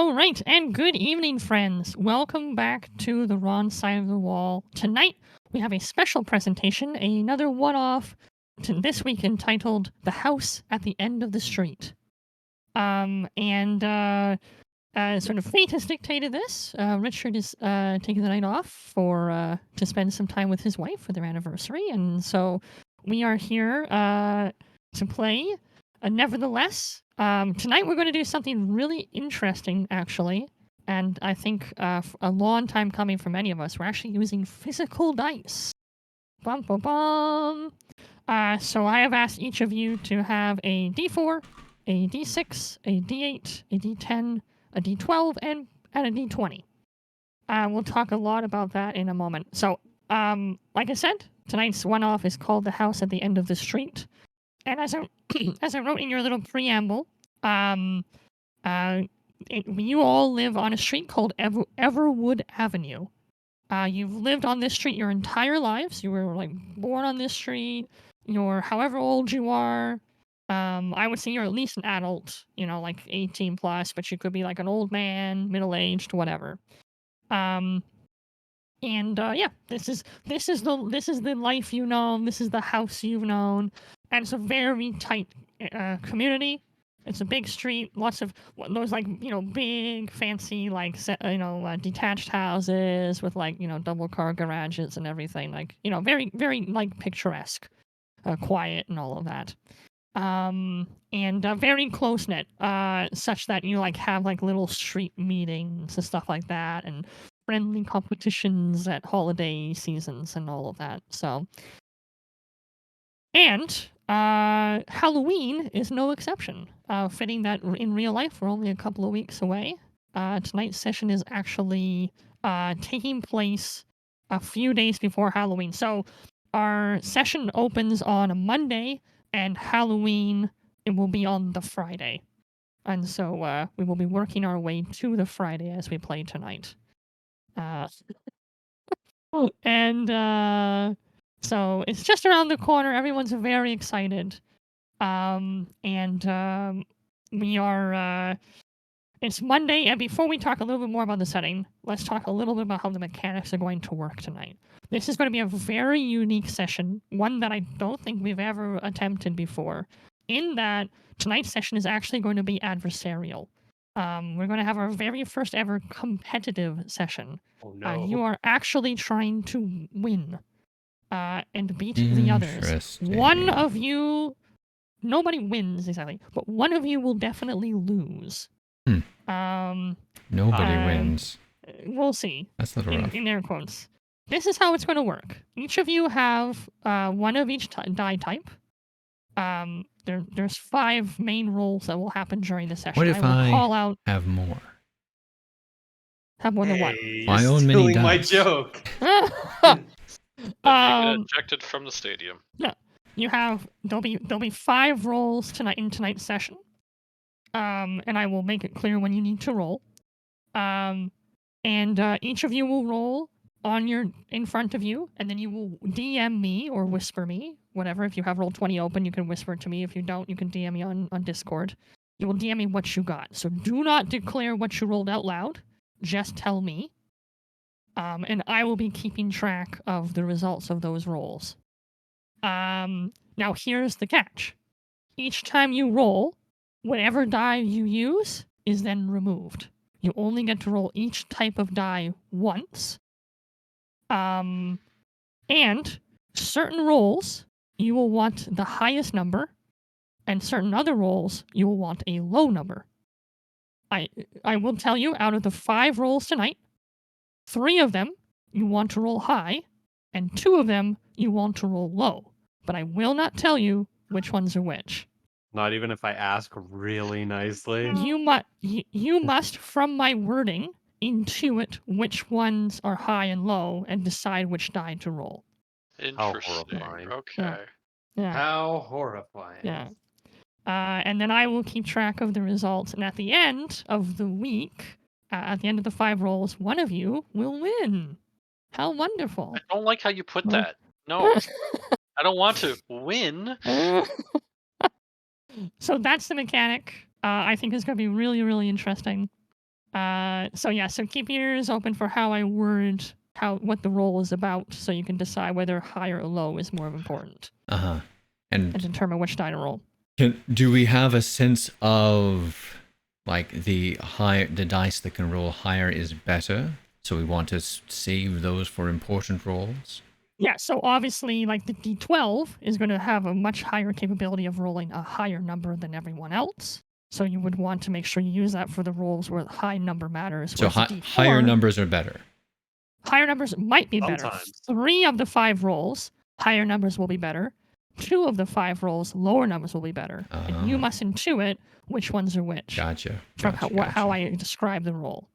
All right, and good evening, friends. Welcome back to the wrong side of the wall. Tonight, we have a special presentation, another one-off this week entitled The House at the End of the Street. Sort of fate has dictated this. Richard is taking the night off to spend some time with his wife for their anniversary, and so we are here to play. Nevertheless, tonight we're going to do something really interesting, actually, and I think a long time coming for many of us. We're actually using physical dice. Bum bum bum. So I have asked each of you to have a D4, a D6, a D8, a D10, a D12, and a D20. We'll talk a lot about that in a moment. So, like I said, tonight's one-off is called The House at the End of the Street. And as I wrote in your little preamble, you all live on a street called Everwood Avenue. You've lived on this street your entire lives. You were born on this street. You're however old you are. I would say you're at least an adult, 18 plus, but you could be like an old man, middle aged, whatever. This is the life you know. This is the house you've known, and it's a very tight community. It's a big street, lots of those big fancy detached houses with double car garages and everything, very very picturesque, quiet and all of that. And very close knit, such that you have little street meetings and stuff like that, and friendly competitions at holiday seasons and all of that. So, and Halloween is no exception. Fitting that in real life, we're only a couple of weeks away. Tonight's session is actually taking place a few days before Halloween. So, our session opens on a Monday, and Halloween, it will be on the Friday. And so we will be working our way to the Friday as we play tonight. So it's just around the corner. Everyone's very excited. We are... It's Monday, and before we talk a little bit more about the setting, let's talk a little bit about how the mechanics are going to work tonight. This is going to be a very unique session, one that I don't think we've ever attempted before, in that tonight's session is actually going to be adversarial. We're going to have our very first ever competitive session. Oh no. You are actually trying to win and beat the others. One of you... Nobody wins, exactly, but one of you will definitely lose. Nobody wins. We'll see. That's a little rough. In air quotes. This is how it's going to work. Each of you have one of each die type. There's 5 main rolls that will happen during the session. What if I have more? Have more than what? My own mini dice. My joke. You get ejected from the stadium. No, you have. There'll be 5 rolls in tonight's session. And I will make it clear when you need to roll. Each of you will roll in front of you, and then you will DM me or whisper me, whatever. If you have Roll20 open, you can whisper it to me. If you don't, you can DM me on Discord. You will DM me what you got. So do not declare what you rolled out loud. Just tell me. And I will be keeping track of the results of those rolls. Now here's the catch. Each time you roll, whatever die you use is then removed. You only get to roll each type of die once. And certain rolls, you will want the highest number, and certain other rolls, you will want a low number. I will tell you, out of the 5 rolls tonight, 3 of them you want to roll high, and 2 of them you want to roll low. But I will not tell you which ones are which. Not even if I ask really nicely? You must, from my wording, intuit which ones are high and low and decide which die to roll. Interesting. Okay. Yeah. How horrifying. Yeah. And then I will keep track of the results. And at the end of the week, at the end of the 5 rolls, one of you will win. How wonderful. I don't like how you put that. No. I don't want to win. So that's the mechanic. I think it's going to be really, really interesting. So keep your ears open for how I word what the role is about, so you can decide whether high or low is more important, And and determine which die to roll. do we have a sense of like the dice that can roll higher is better? So we want to save those for important rolls? Yeah, so obviously, like the D12 is going to have a much higher capability of rolling a higher number than everyone else. So you would want to make sure you use that for the rolls where the high number matters. So higher numbers are better. Higher numbers might be better. Sometimes. 3 of the 5 rolls, higher numbers will be better. 2 of the 5 rolls, lower numbers will be better. And you must intuit which ones are which. Gotcha. From how I describe the roll.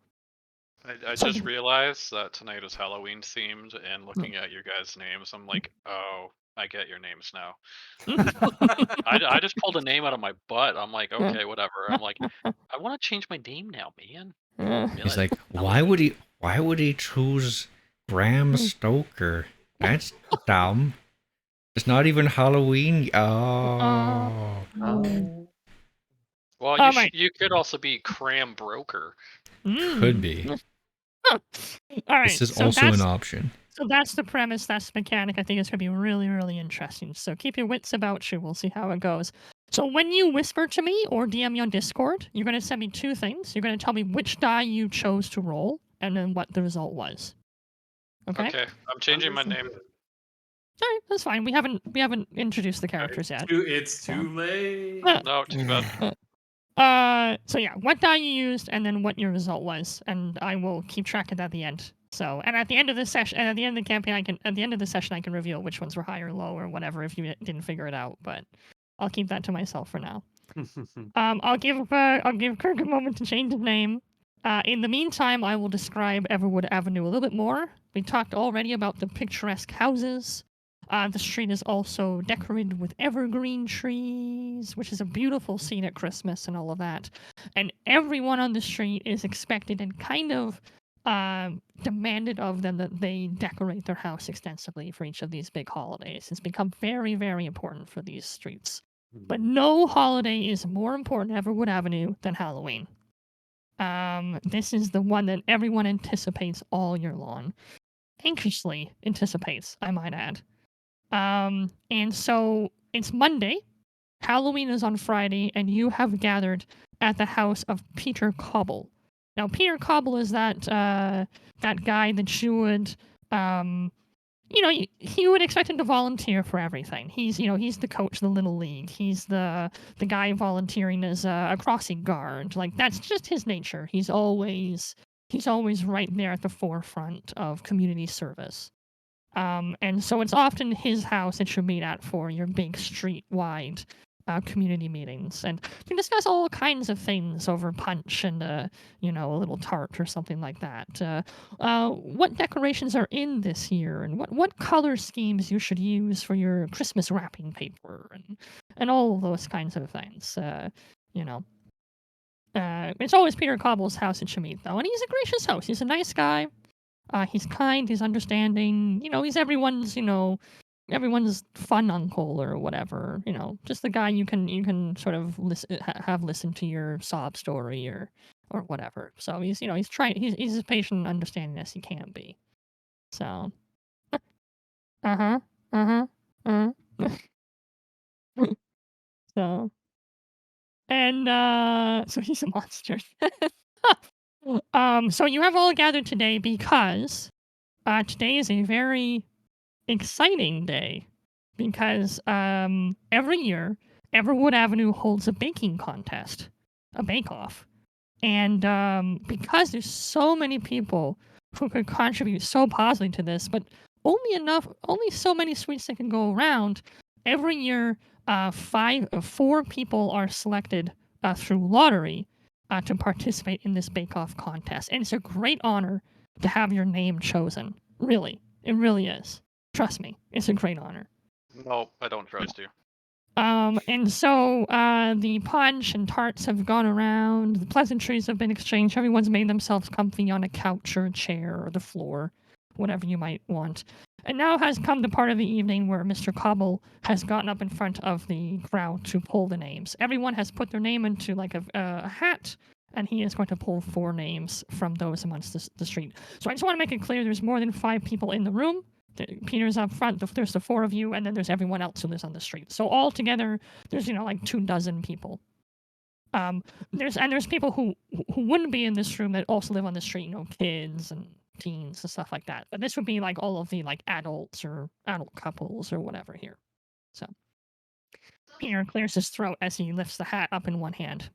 I just realized that tonight is Halloween themed, and looking at your guys' names, I'm like, oh, I get your names now. I just pulled a name out of my butt. I'm like, okay, whatever. I'm like, I want to change my name now, man. He's like, why would he choose Bram Stoker? That's dumb. It's not even Halloween. Oh. Well, you could also be Cram Broker. Could be. All right. This is also an option. So that's the premise. That's the mechanic. I think it's going to be really, really interesting. So keep your wits about you. We'll see how it goes. So when you whisper to me or DM me on Discord, you're going to send me 2 things. You're going to tell me which die you chose to roll and then what the result was. Okay? Okay. I'm changing my name. All right, that's fine. We haven't introduced the characters yet. It's too late. No, too bad. So yeah, what die you used and then what your result was, and I will keep track of that at the end. So, and at the end of the session, and at the end of the campaign, at the end of the session, I can reveal which ones were high or low or whatever if you didn't figure it out. But I'll keep that to myself for now. I'll give Kirk a moment to change his name. In the meantime, I will describe Everwood Avenue a little bit more. We talked already about the picturesque houses. The street is also decorated with evergreen trees, which is a beautiful scene at Christmas and all of that. And everyone on the street is expected and kind of demanded of them that they decorate their house extensively for each of these big holidays. It's become very, very important for these streets. But no holiday is more important at Everwood Avenue than Halloween. This is the one that everyone anticipates all year long. Anxiously anticipates, I might add. And so it's Monday, Halloween is on Friday, and you have gathered at the house of Peter Cobble. Now, Peter Cobble is that guy that you would, you would expect him to volunteer for everything. He's the coach of the Little League. He's the guy volunteering as a crossing guard. Like, that's just his nature. He's always right there at the forefront of community service. And so it's often his house that you meet at for your big street-wide community meetings. And you discuss all kinds of things over punch and, a little tart or something like that. What decorations are in this year and what color schemes you should use for your Christmas wrapping paper and all of those kinds of things. It's always Peter Cobble's house that you meet, though. And he's a gracious host. He's a nice guy. He's kind, he's understanding, he's everyone's fun uncle or whatever, just the guy you can sort of have listen to your sob story or whatever. So he's as patient and understanding as he can be. So, so, and so he's a monster. So you have all gathered today because today is a very exciting day because every year Everwood Avenue holds a baking contest, a bake-off. And because there's so many people who could contribute so positively to this, but only so many sweets that can go around, every year 4 people are selected through lottery to participate in this bake-off contest. And it's a great honor to have your name chosen. Really. It really is. Trust me. It's a great honor. No, I don't trust you. And so the punch and tarts have gone around. The pleasantries have been exchanged. Everyone's made themselves comfy on a couch or a chair or the floor, whatever you might want. And now has come the part of the evening where Mr. Cobble has gotten up in front of the crowd to pull the names. Everyone has put their name into like a hat, and he is going to pull 4 names from those amongst the street. So I just want to make it clear there's more than 5 people in the room. Peter's up front, there's the 4 of you, and then there's everyone else who lives on the street. So all together, there's, like 24 people. There's people who wouldn't be in this room that also live on the street, kids and teens and stuff like that. But this would be like all of the like adults or adult couples or whatever here. So Peter clears his throat as he lifts the hat up in one hand.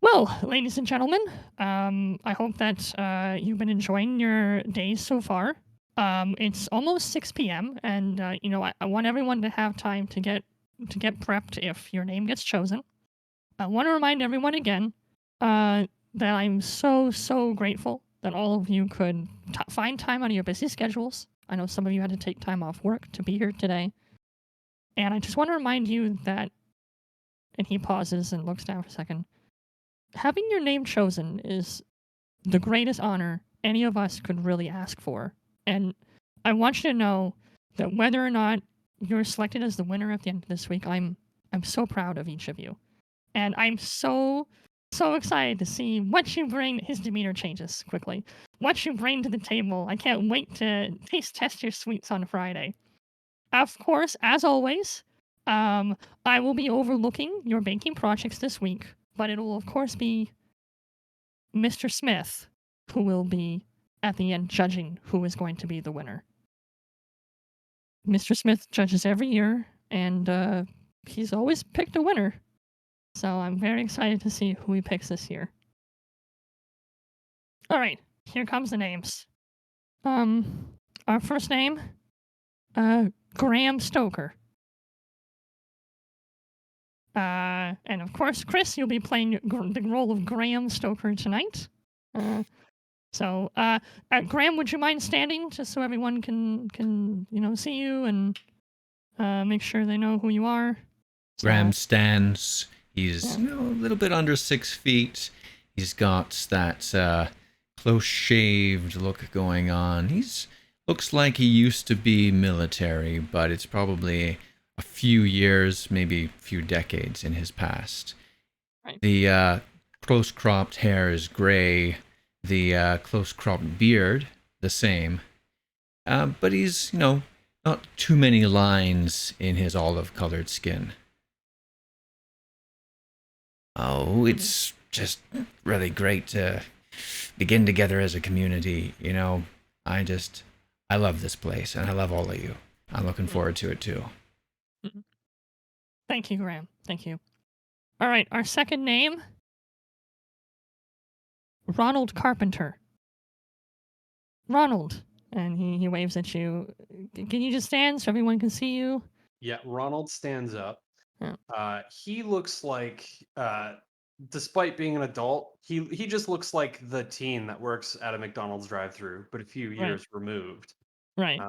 Well, ladies and gentlemen, I hope that you've been enjoying your days so far. It's almost 6 p.m. and I want everyone to have time to get prepped if your name gets chosen. I want to remind everyone again that I'm so grateful that all of you could find time out of your busy schedules. I know some of you had to take time off work to be here today. And I just want to remind you that, and he pauses and looks down for a second, having your name chosen is the greatest honor any of us could really ask for. And I want you to know that whether or not you're selected as the winner at the end of this week, I'm so proud of each of you. And I'm so excited to see what you bring. His demeanor changes quickly. What you bring to the table. I can't wait to taste test your sweets on Friday. Of course, as always, I will be overlooking your baking projects this week, but it will of course be Mr. Smith who will be at the end judging who is going to be the winner. Mr. Smith judges every year, and he's always picked a winner. So I'm very excited to see who he picks this year. All right, here comes the names. Our first name, Graham Stoker. And of course, Chris, you'll be playing the role of Graham Stoker tonight. So, Graham, would you mind standing just so everyone can see you and make sure they know who you are? So, Graham stands. He's a little bit under 6 feet. He's got that close-shaved look going on. Looks like he used to be military, but it's probably a few years, maybe a few decades in his past. Right. The close-cropped hair is gray. The close-cropped beard, the same. But he's, not too many lines in his olive-colored skin. Oh, it's just really great to begin together as a community. I love this place, and I love all of you. I'm looking forward to it too. Thank you, Graham. Thank you. All right, our second name, Ronald Carpenter. Ronald, and he waves at you. Can you just stand so everyone can see you? Yeah, Ronald stands up. Yeah. He looks like, despite being an adult, he just looks like the teen that works at a McDonald's drive-through, but a few years removed. Right.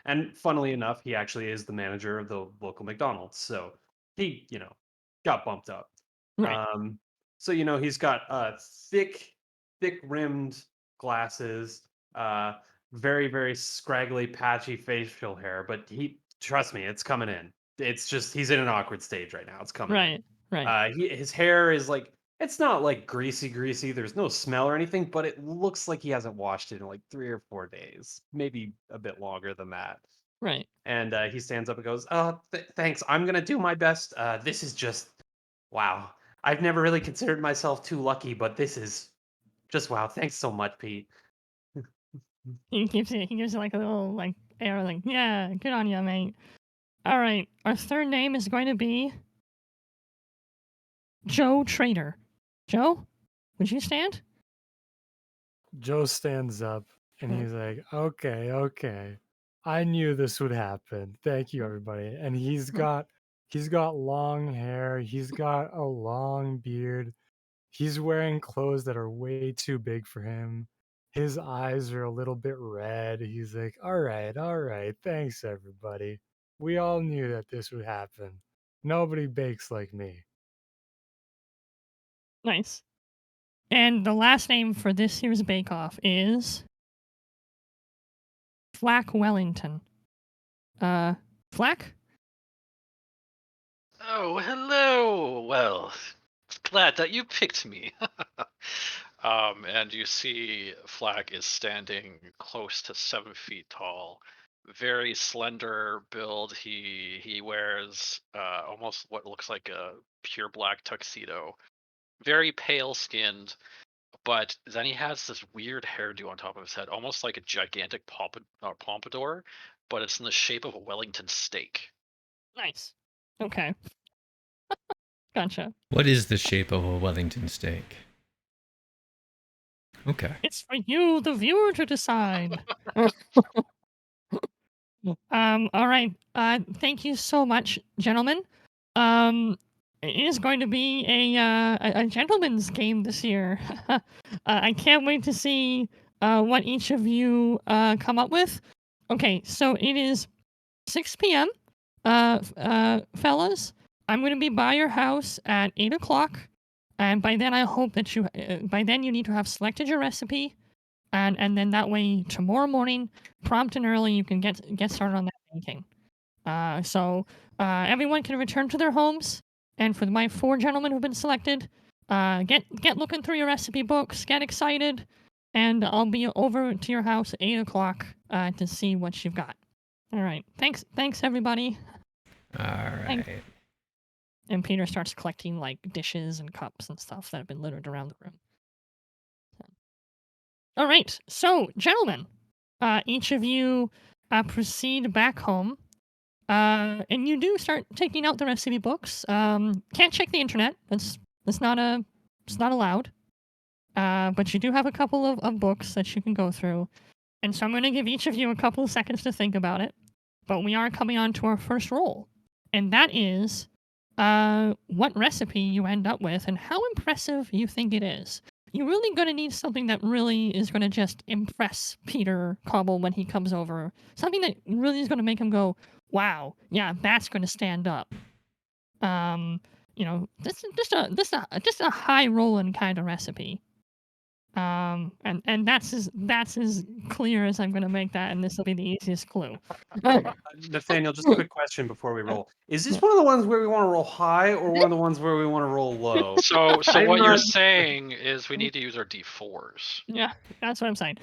And funnily enough, he actually is the manager of the local McDonald's, so he, got bumped up. Right. So he's got thick rimmed glasses, very very scraggly, patchy facial hair, but trust me, it's coming in. It's just he's in an awkward stage right now. It's coming in. Right. His hair is like it's not like greasy. There's no smell or anything, but it looks like he hasn't washed it in like 3 or 4 days, maybe a bit longer than that. Right. And he stands up and goes, thanks. I'm gonna do my best. This is just wow. I've never really considered myself too lucky, but this is just wow. Thanks so much, Pete." He gives you like a little like air, like, yeah, good on you, mate. All right, our third name is going to be Joe Trader. Joe, would you stand? Joe stands up and he's like, okay. I knew this would happen. Thank you, everybody. And he's got long hair. He's got a long beard. He's wearing clothes that are way too big for him. His eyes are a little bit red. He's like, all right. Thanks, everybody. We all knew that this would happen. Nobody bakes like me. Nice. And the last name for this year's Bake Off is Flack Wellington. Flack? Oh, hello. Well, it's glad that you picked me. And you see Flack is standing close to 7 feet tall, very slender build. He wears almost what looks like a pure black tuxedo, very pale skinned, but then he has this weird hairdo on top of his head, almost like a gigantic pompadour, but it's in the shape of a Wellington steak. Nice. Okay. Gotcha. What is the shape of a Wellington steak? Okay. It's for you, the viewer, to decide. All right. Thank you so much, gentlemen. It is going to be a gentleman's game this year. I can't wait to see what each of you come up with. Okay, so it is 6 p.m. Fellas, I'm going to be by your house at 8 o'clock, and by then I hope that by then you need to have selected your recipe, and then that way tomorrow morning, prompt and early, you can get started on that baking. So everyone can return to their homes, and for my 4 gentlemen who've been selected, get looking through your recipe books, get excited, and I'll be over to your house at 8 o'clock to see what you've got. All right. Thanks, everybody. All right. And Peter starts collecting like dishes and cups and stuff that have been littered around the room. All right. So, gentlemen, each of you proceed back home. And you do start taking out the recipe books. Can't check the internet. It's not allowed. But you do have a couple of books that you can go through. And so I'm going to give each of you a couple of seconds to think about it. But we are coming on to our first roll. And that is what recipe you end up with and how impressive you think it is. You're really going to need something that really is going to just impress Peter Cobble when he comes over. Something that really is going to make him go, wow, yeah, that's going to stand up. This is just a high rolling kind of recipe. And that's as clear as I'm going to make that, and this will be the easiest clue. Nathaniel, just a quick question before we roll. Is this one of the ones where we want to roll high or one of the ones where we want to roll low? So I'm what you're not- saying is we need to use our D4s. Yeah, that's what I'm saying.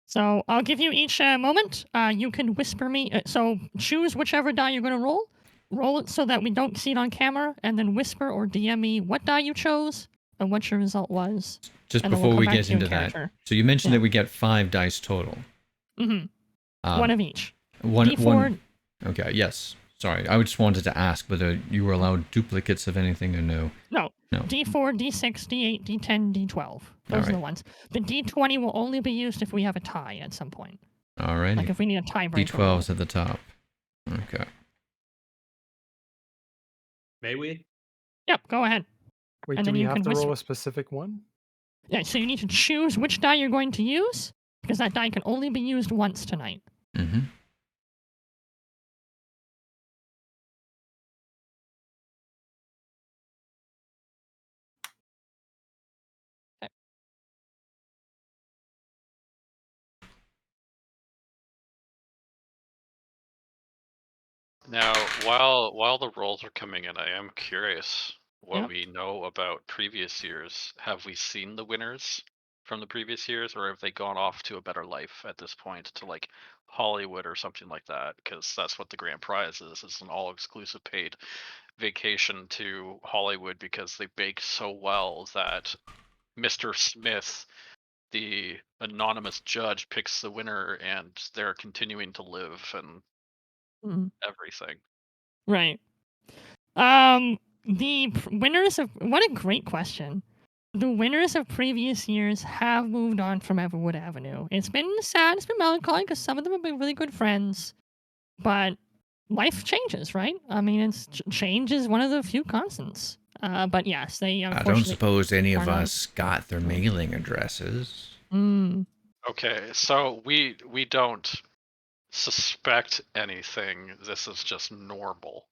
So I'll give you each a moment. You can whisper me. So choose whichever die you're going to roll. Roll it so that we don't see it on camera, and then whisper or DM me what die you chose and what your result was. Just And then before we'll we come back get to you in into that, character. so you mentioned Yeah. that we get 5 dice total. Mm-hmm. One of each. One. D4. Okay. Yes. Sorry, I just wanted to ask whether you were allowed duplicates of anything or no. No. No. D4, D6, D8, D10, D12. Those are the ones. The D20 will only be used if we have a tie at some point. Alrighty. Like if we need a tiebreaker. D12's at the top. Okay. May we? Yep, go ahead. Wait, And do then we you have can to roll whisper. a specific one? Yeah, so you need to choose which die you're going to use, because that die can only be used once tonight. Mm-hmm. Now, while the rolls are coming in, I am curious what Yep. we know about previous years. Have we seen the winners from the previous years, or have they gone off to a better life at this point, to like Hollywood or something like that? Because that's what the grand prize is. It's an all-exclusive paid vacation to Hollywood because they bake so well that Mr. Smith, the anonymous judge, picks the winner, and they're continuing to live and Mhm. everything. Right. Winners of what a great question. The winners of previous years have moved on from Everwood Avenue. It's been sad, it's been melancholy because some of them have been really good friends, but life changes, right? I mean, change is one of the few constants. But yes, they I unfortunately. don't suppose any of are not- us got their mailing addresses. Mm. Okay, so we don't suspect anything. This is just normal.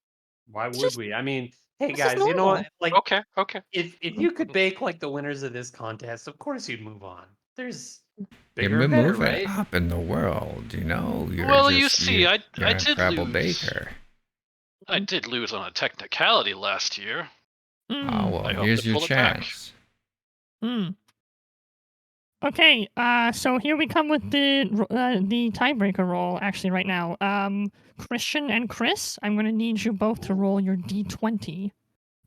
Why It's would just- we? I mean, hey this is guys, you know normal. what? Like, Okay. if you could bake like the winners of this contest, of course you'd move on. There's bigger You're and better, moving right? up in the world, you know. You're Well, just, you see, you're I an did incredible lose. baker. I did lose on a technicality last year. Well, I hope here's this your will attack. chance. Okay, so here we come with the tiebreaker roll, actually, right now. Christian and Chris, I'm going to need you both to roll your d20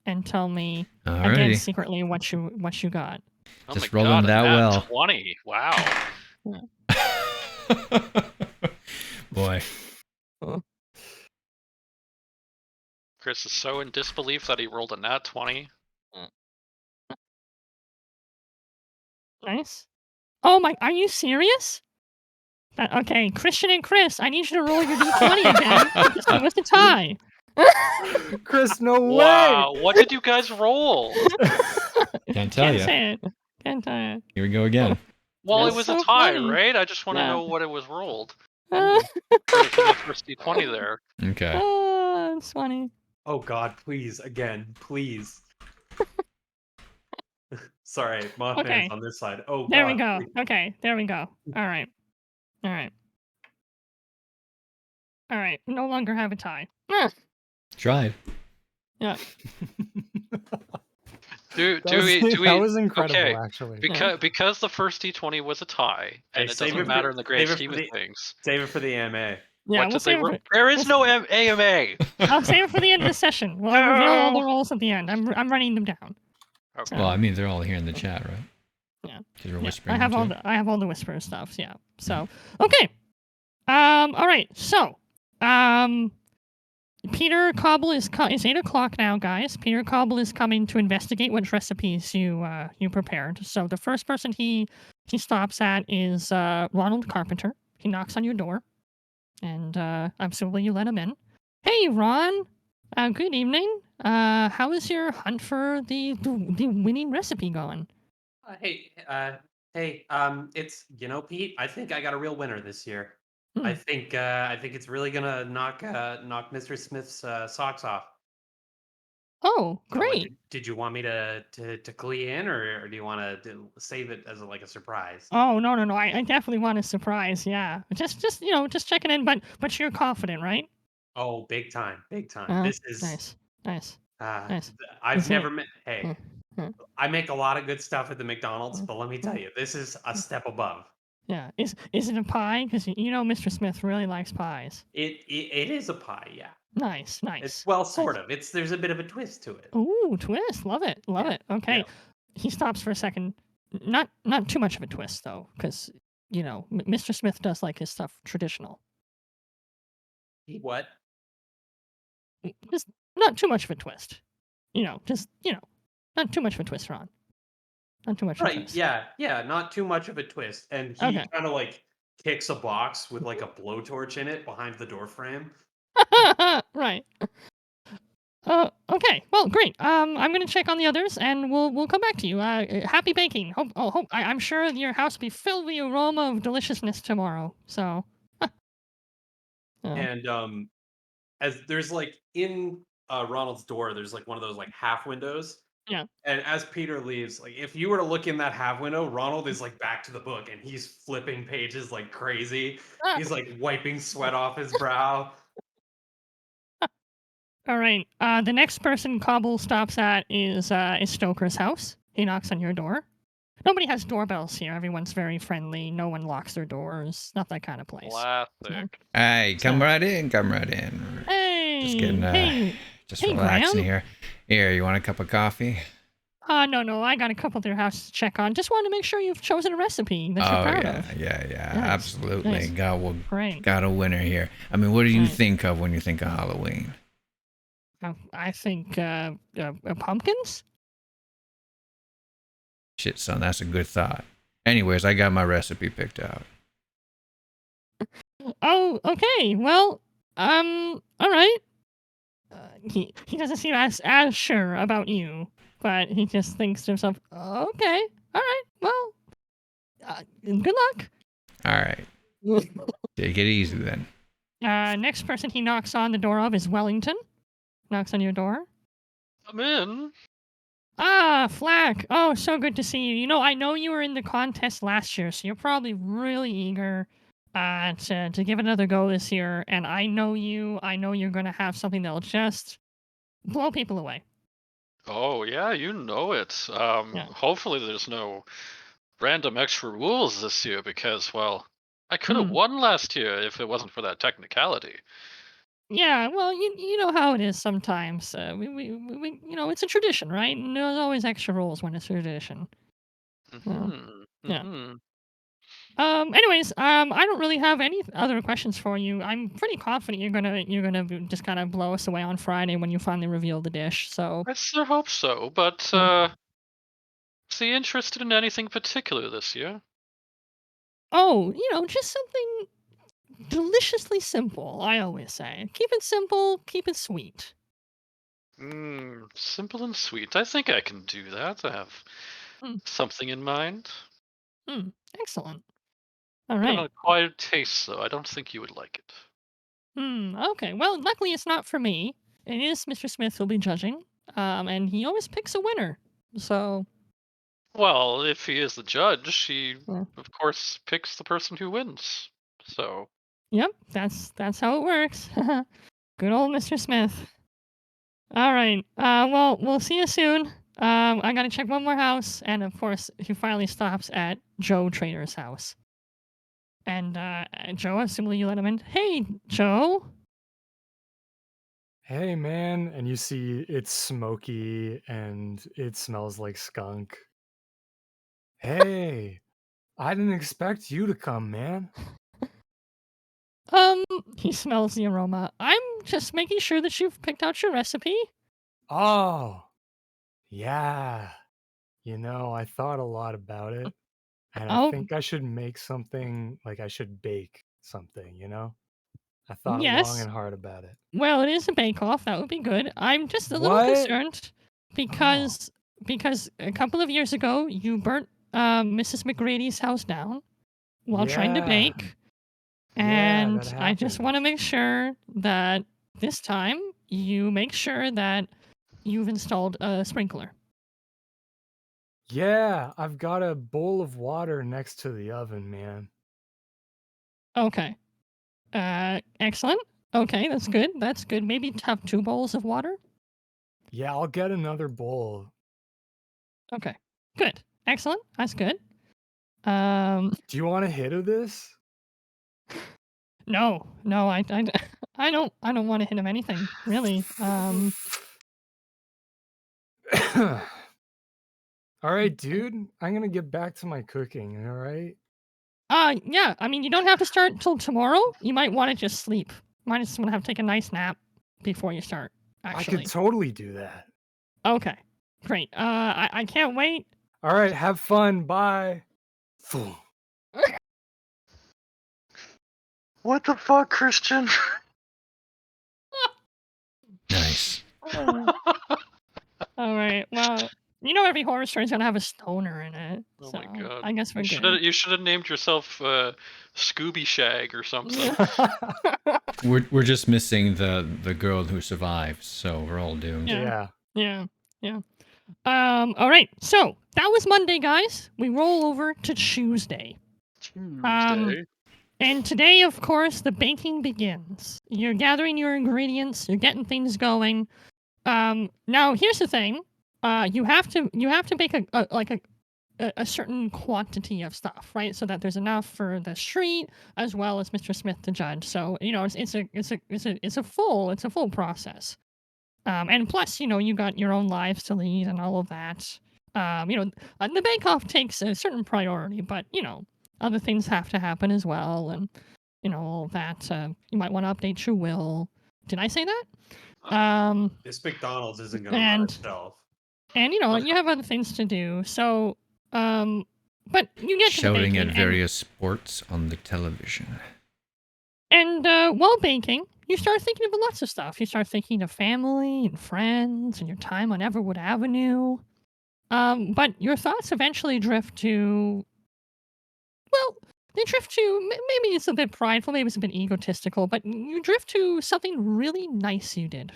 and tell me, again, Alrighty. secretly, what you got. Oh Just my rolling god, that a nat well. 20. Wow. Boy. Chris is so in disbelief that he rolled a nat 20. Nice. Oh my, are you serious? Okay, Christian and Chris, I need you to roll your d20 again. Because it was a tie. Chris, no Wow, what did you guys roll? Can't tell Can't ya. say it. Can't tell you. Here we go again. Well, it That's was so a tie, funny. right? I just want to Yeah. know what it was rolled Uh, for the first d20 there. Okay. It's funny. Oh God, please, again, please. Sorry, Mothman's Okay. on this side. Oh There we God. go. please. Okay, there we go. All right. All right. All right. No longer have a tie. Tried. Yeah. That was incredible, okay, actually. because the first d20 was a tie, and it save doesn't it for- matter in the grand save it scheme for of the- things. Save it for the AMA. Yeah, What we'll did they save roll? it. There is no AMA. I'll save it for the end of the session. We'll reveal all the No. rolls at the end. I'm writing them down. Okay. Well, I mean, they're all here in the chat, right? Yeah. Because we're Yeah, whispering. I have all into it. the whisper stuff. Yeah. So okay. All right. So Peter Cobble is it's 8 o'clock now, guys. Peter Cobble is coming to investigate what recipes you prepared. So the first person he stops at is Ronald Carpenter. He knocks on your door, and absolutely you let him in. Hey, Ron. Good evening. How is your hunt for the winning recipe going? Hey, it's Pete. I think I got a real winner this year. Hmm. I think it's really gonna knock Mr. Smith's socks off. Oh, So, great. did you want me to clue you in, or do you want to save it as a surprise? Oh, no. I definitely want a surprise. Yeah. Just checking in. But you're confident, right? Oh, big time, big time. This is nice. Nice. I've Is never it- met. Hey, Hmm. I make a lot of good stuff at the McDonald's, but let me tell you, this is a step above. Yeah. Is it a pie? Because Mr. Smith really likes pies. It is a pie, yeah. Nice. It's sort of. There's a bit of a twist to it. Ooh, twist. Love it. Love it. Okay. Yeah. He stops for a second. Not too much of a twist though, because Mr. Smith does like his stuff traditional. What? Just not too much of a twist. Not too much of a twist, Ron. Not too much of a Right, twist. yeah, not too much of a twist. And he Okay. kind of like kicks a box with like a blowtorch in it behind the door frame. Right. Okay. Well, great. I'm gonna check on the others, and we'll come back to you. Happy baking. I'm sure your house will be filled with the aroma of deliciousness tomorrow. So. And as there's like in Ronald's door, there's like one of those like half windows. Yeah. And as Peter leaves, like if you were to look in that half window, Ronald is like back to the book and he's flipping pages like crazy. He's like wiping sweat off his brow. All right. The next person Cobble stops at is Stoker's house. He knocks on your door. Nobody has doorbells here. Everyone's very friendly. No one locks their doors. Not that kind of place. Classic. Hey, come So- right in. Come right in. Hey. Just getting just Hey, relaxing Graham. here. Here, you want a cup of coffee? No. I got a couple at their house to check on. Just wanted to make sure you've chosen a recipe that you're proud of. Yeah. Nice. Absolutely. Nice. Great. Got a winner here. I mean, what do you Right. think of when you think of Halloween? I think pumpkins. Shit, son, that's a good thought. Anyways, I got my recipe picked out. Oh, okay. Well, all right. He doesn't seem as sure about you, but he just thinks to himself, okay, all right. Well, good luck. All right. Take it easy then. Next person he knocks on the door of is Wellington. Knocks on your door. I'm in. Ah, Flack. Oh, so good to see you. I know you were in the contest last year, so you're probably really eager to give it another go this year. And I know you. I know you're going to have something that'll just blow people away. Oh yeah, you know it. Yeah. Hopefully there's no random extra rules this year because, well, I could have Mm. won last year if it wasn't for that technicality. Yeah, well, you know how it is sometimes. It's a tradition, right? And there's always extra rules when it's a tradition. So, Hmm. yeah. Hmm. Anyways, I don't really have any other questions for you. I'm pretty confident just kind of blow us away on Friday when you finally reveal the dish. So, I sure hope so, but yeah. is he interested in anything particular this year? Oh, just something deliciously simple. I always say, keep it simple, keep it sweet. Simple and sweet. I think I can do that. I have Mm, something in mind. excellent. All Bit of an right. acquired taste, though. I don't think you would like it. Okay. Well, luckily it's not for me. It is Mr. Smith who'll be judging. And he always picks a winner. So, Well, if he is the judge, he, yeah. of course, picks the person who wins. So, Yep, that's how it works. Good old Mr. Smith. All right. Well, we'll see you soon. I gotta check one more house, and of course, he finally stops at Joe Trader's house. And Joe, assuming you let him in. Hey, Joe. Hey, man. And you see it's smoky and it smells like skunk. Hey, I didn't expect you to come, man. Um, he smells the aroma. I'm just making sure that you've picked out your recipe. Oh, yeah. I thought a lot about it, and I Oh, think I should make something like I should bake something. I thought long yes. and hard about it. Well, it is a bake-off. That would be good. I'm just a little What? concerned Oh, because a couple of years ago you burnt Mrs. McGrady's house down while trying to yeah. bake, Yeah, that and I just happened. want to make sure that this time you make sure that you've installed a sprinkler. Yeah, I've got a bowl of water next to the oven, man. Okay. Excellent. Okay, that's good. That's good. Maybe have 2 bowls of water. Yeah, I'll get another bowl. Okay. Good. Excellent. That's good. Um, Do you want a hit of this? no, no, I don't want to hit him anything really. All right, dude. I'm gonna get back to my cooking. All right. Yeah. I mean, you don't have to start till tomorrow. You might want to just sleep. Might just want to have take a nice nap before you start. I could Actually. totally do that. Okay. Great. I can't wait. All right, have fun. Bye. Fool. what the fuck, Christian? Nice. All right. Well, every horror story's gonna have a stoner in it. Oh So my god! I guess we're You should good. have named yourself Scooby Shag or something. We're just missing the girl who survives, so we're all doomed. Yeah. Yeah. Yeah. All right. So that was Monday, guys. We roll over to Tuesday. Tuesday. And today, of course, the baking begins. You're gathering your ingredients. You're getting things going. Now here's the thing. You have to bake a certain quantity of stuff, right? So that there's enough for the street as well as Mr. Smith to judge. So it's a full process. And plus, you got your own lives to lead and all of that. The bake off takes a certain priority, but other things have to happen as well, and all of that. You might want to update your will. Did I say that? This McDonald's isn't going to run And itself. you have other things to do. So, but you get to the Shouting baking, at various sports on the television. and while baking, you start thinking of lots of stuff. You start thinking of family and friends and your time on Everwood Avenue. But your thoughts eventually drift to, well, they drift to, maybe it's a bit prideful, maybe it's a bit egotistical, but you drift to something really nice you did.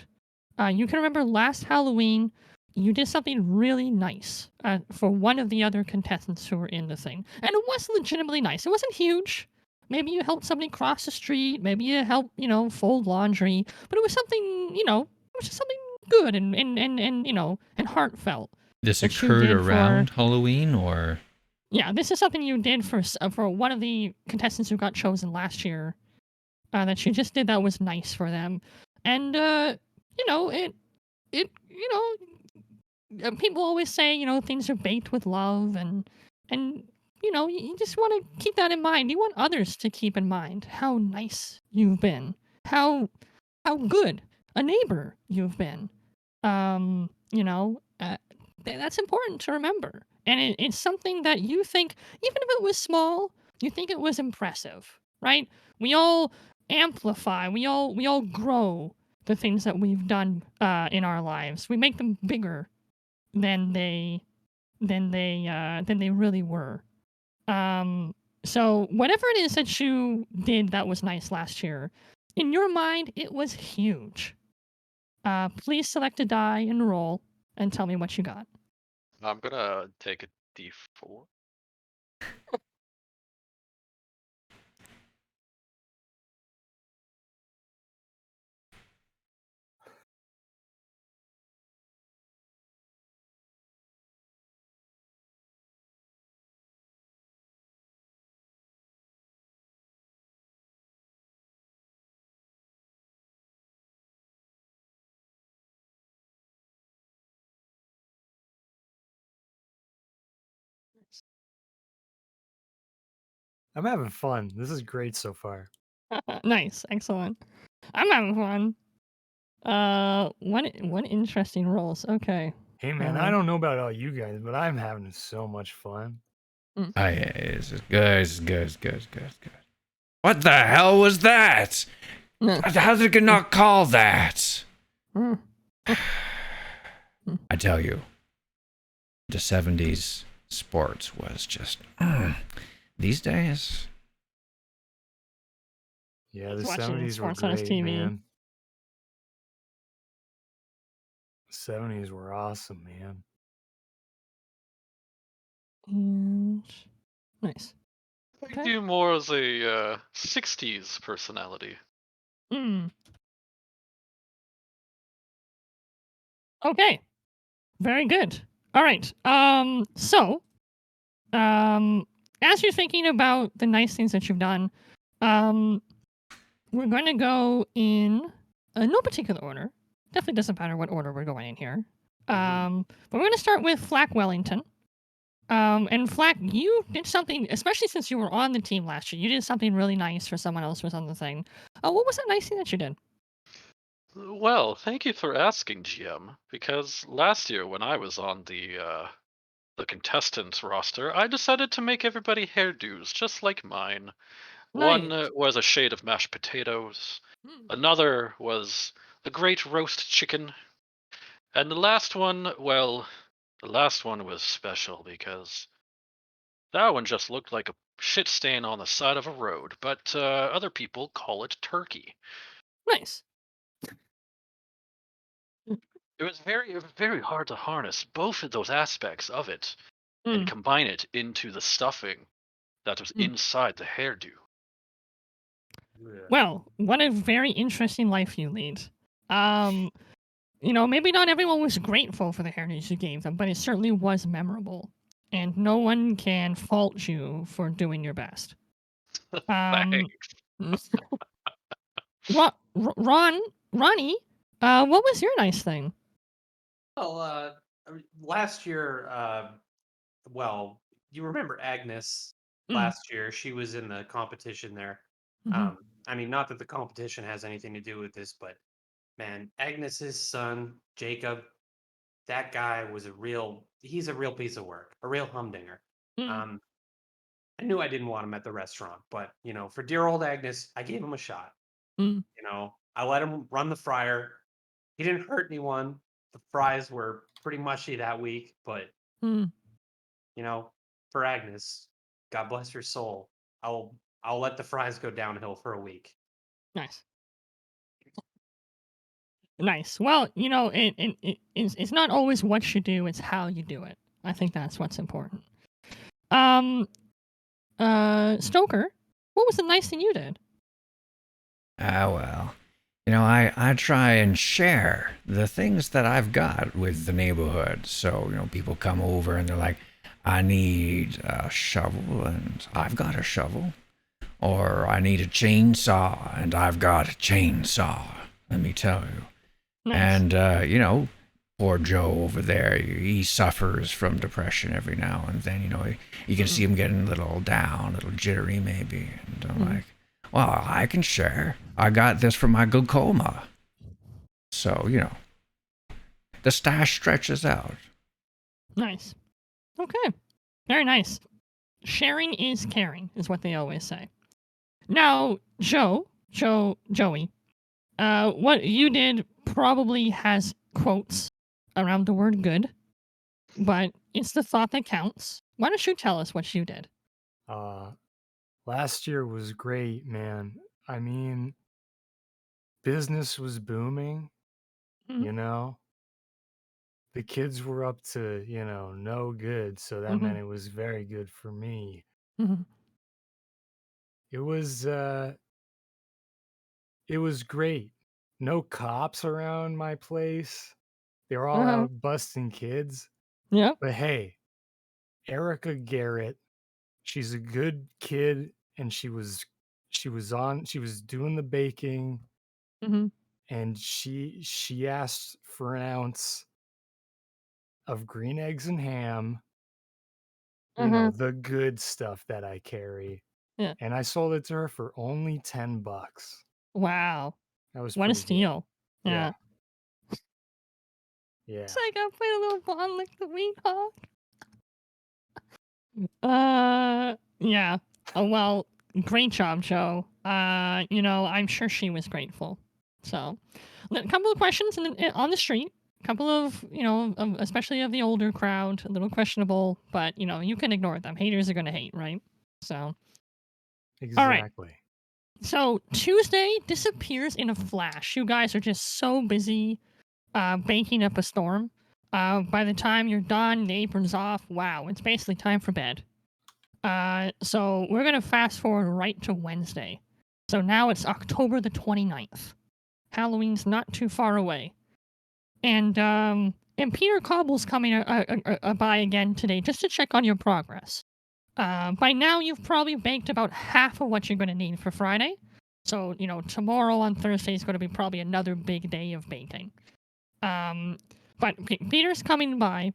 You can remember last Halloween, you did something really nice for one of the other contestants who were in the thing. And it was legitimately nice. It wasn't huge. Maybe you helped somebody cross the street. Maybe you helped, fold laundry. But it was something, it was just something good and you know, and heartfelt. This That you occurred did around Halloween, or Yeah, this is something you did for one of the contestants who got chosen last year. That you just did that was nice for them, and you know it you know people always say you know things are baked with love and you know you just want to keep that in mind. You want others to keep in mind how nice you've been, how how good a neighbor you've been. You know, that's important to remember. And it's something that you think, even if it was small, you think it was impressive, right? We all amplify, we all grow the things that we've done in our lives. We make them bigger than they really were. So whatever it is that you did that was nice last year, in your mind, it was huge. Please select a die and roll and tell me what you got. I'm gonna take a D4. I'm having fun. This is great so far. Nice, excellent. I'm having fun. What interesting rolls. Okay. Hey man, I don't know about all you guys, but I'm having so much fun. it's good. What the hell was that? How did you not call that? Mm. I tell you, the 70s sports was just these days. Yeah, the Just watching 70s were sports on his great, TV. man. 70s were awesome, man. And nice. I Okay. do more as a 60s personality. Mm. Okay. Very good. All right. As you're thinking about the nice things that you've done, we're going to go in no particular order. Definitely doesn't matter what order we're going in here. But we're going to start with Flack Wellington. And Flack, you did something, especially since you were on the team last year. You did something really nice for someone else who was on the thing. What was that nice thing that you did? Well, thank you for asking, GM. Because last year when I was on the contestants roster, I decided to make everybody hairdos just like mine. One Nice. was a shade of mashed potatoes. Mm. Another was a great roast chicken. And the last one, well, the last one was special because that one just looked like a shit stain on the side of a road, but other people call it turkey. Nice. It was very hard to harness both of those aspects of it and Mm. combine it into the stuffing that was Mm. inside the hairdo. Well, what a very interesting life you lead. You know, maybe not everyone was grateful for the heritage you gave them, but it certainly was memorable. And no one can fault you for doing your best. Um, Thanks. Ronnie, what was your nice thing? Well, last year, well, you remember Agnes Mm. last year? She was in the competition there. Mhm. I mean, not that the competition has anything to do with this, but man, Agnes's son, Jacob, that guy was he's a real piece of work, a real humdinger. Mm. Um, I knew I didn't want him at the restaurant, but you know, for dear old Agnes, I gave him a shot. Mm. You know, I let him run the fryer. He didn't hurt anyone. The fries were pretty mushy that week, but Mm. you know, for Agnes, God bless her soul, I'll let the fries go downhill for a week. Nice. Nice. Well, you know, it's not always what you do, it's how you do it. I think that's what's important. Stoker, what was the nice thing you did? Ah, well. I try and share the things that I've got with the neighborhood. So, people come over and they're like, I need a shovel, and I've got a shovel. Or I need a chainsaw, and I've got a chainsaw, let me tell you. Nice. And, poor Joe over there, he suffers from depression every now and then. You can see him getting a little down, a little jittery maybe. And I'm like, well, I can share. I got this for my glaucoma. So, the stash stretches out. Nice. Okay. Very nice. Sharing is caring, is what they always say. Now, Joey, what you did probably has quotes around the word good, but it's the thought that counts. Why don't you tell us what you did? Last year was great, man. I mean, business was booming, Mhm. you know. The kids were up to, no good, so that meant it was very good for me. Mhm. It was great. No cops around my place. They were all Uh-huh. out busting kids. Yep. But hey, Erica Garrett, she's a good kid, and she was doing the baking, Mhm. and she asked for an ounce of green eggs and ham, Uh-huh. the good stuff that I carry. Yeah. And I sold it to her for only $10. Wow. That was What a pretty good. steal. Yeah. Yeah. Yeah. It's like I played a little bond like the wing hawk. Yeah. Oh, well, great job, Joe. I'm sure she was grateful. So, a couple of questions on the street. A couple of, especially of the older crowd, a little questionable, but, you can ignore them. Haters are going to hate, right? So, all right. Exactly. So, Tuesday disappears in a flash. You guys are just so busy baking up a storm. By the time you're done, the apron's off. Wow, it's basically time for bed. So we're going to fast forward right to Wednesday. So now it's October the 29th. Halloween's not too far away. And Peter Cobble's coming by again today just to check on your progress. By now, you've probably baked about half of what you're going to need for Friday. So, tomorrow on Thursday is going to be probably another big day of baking. But Peter's coming by,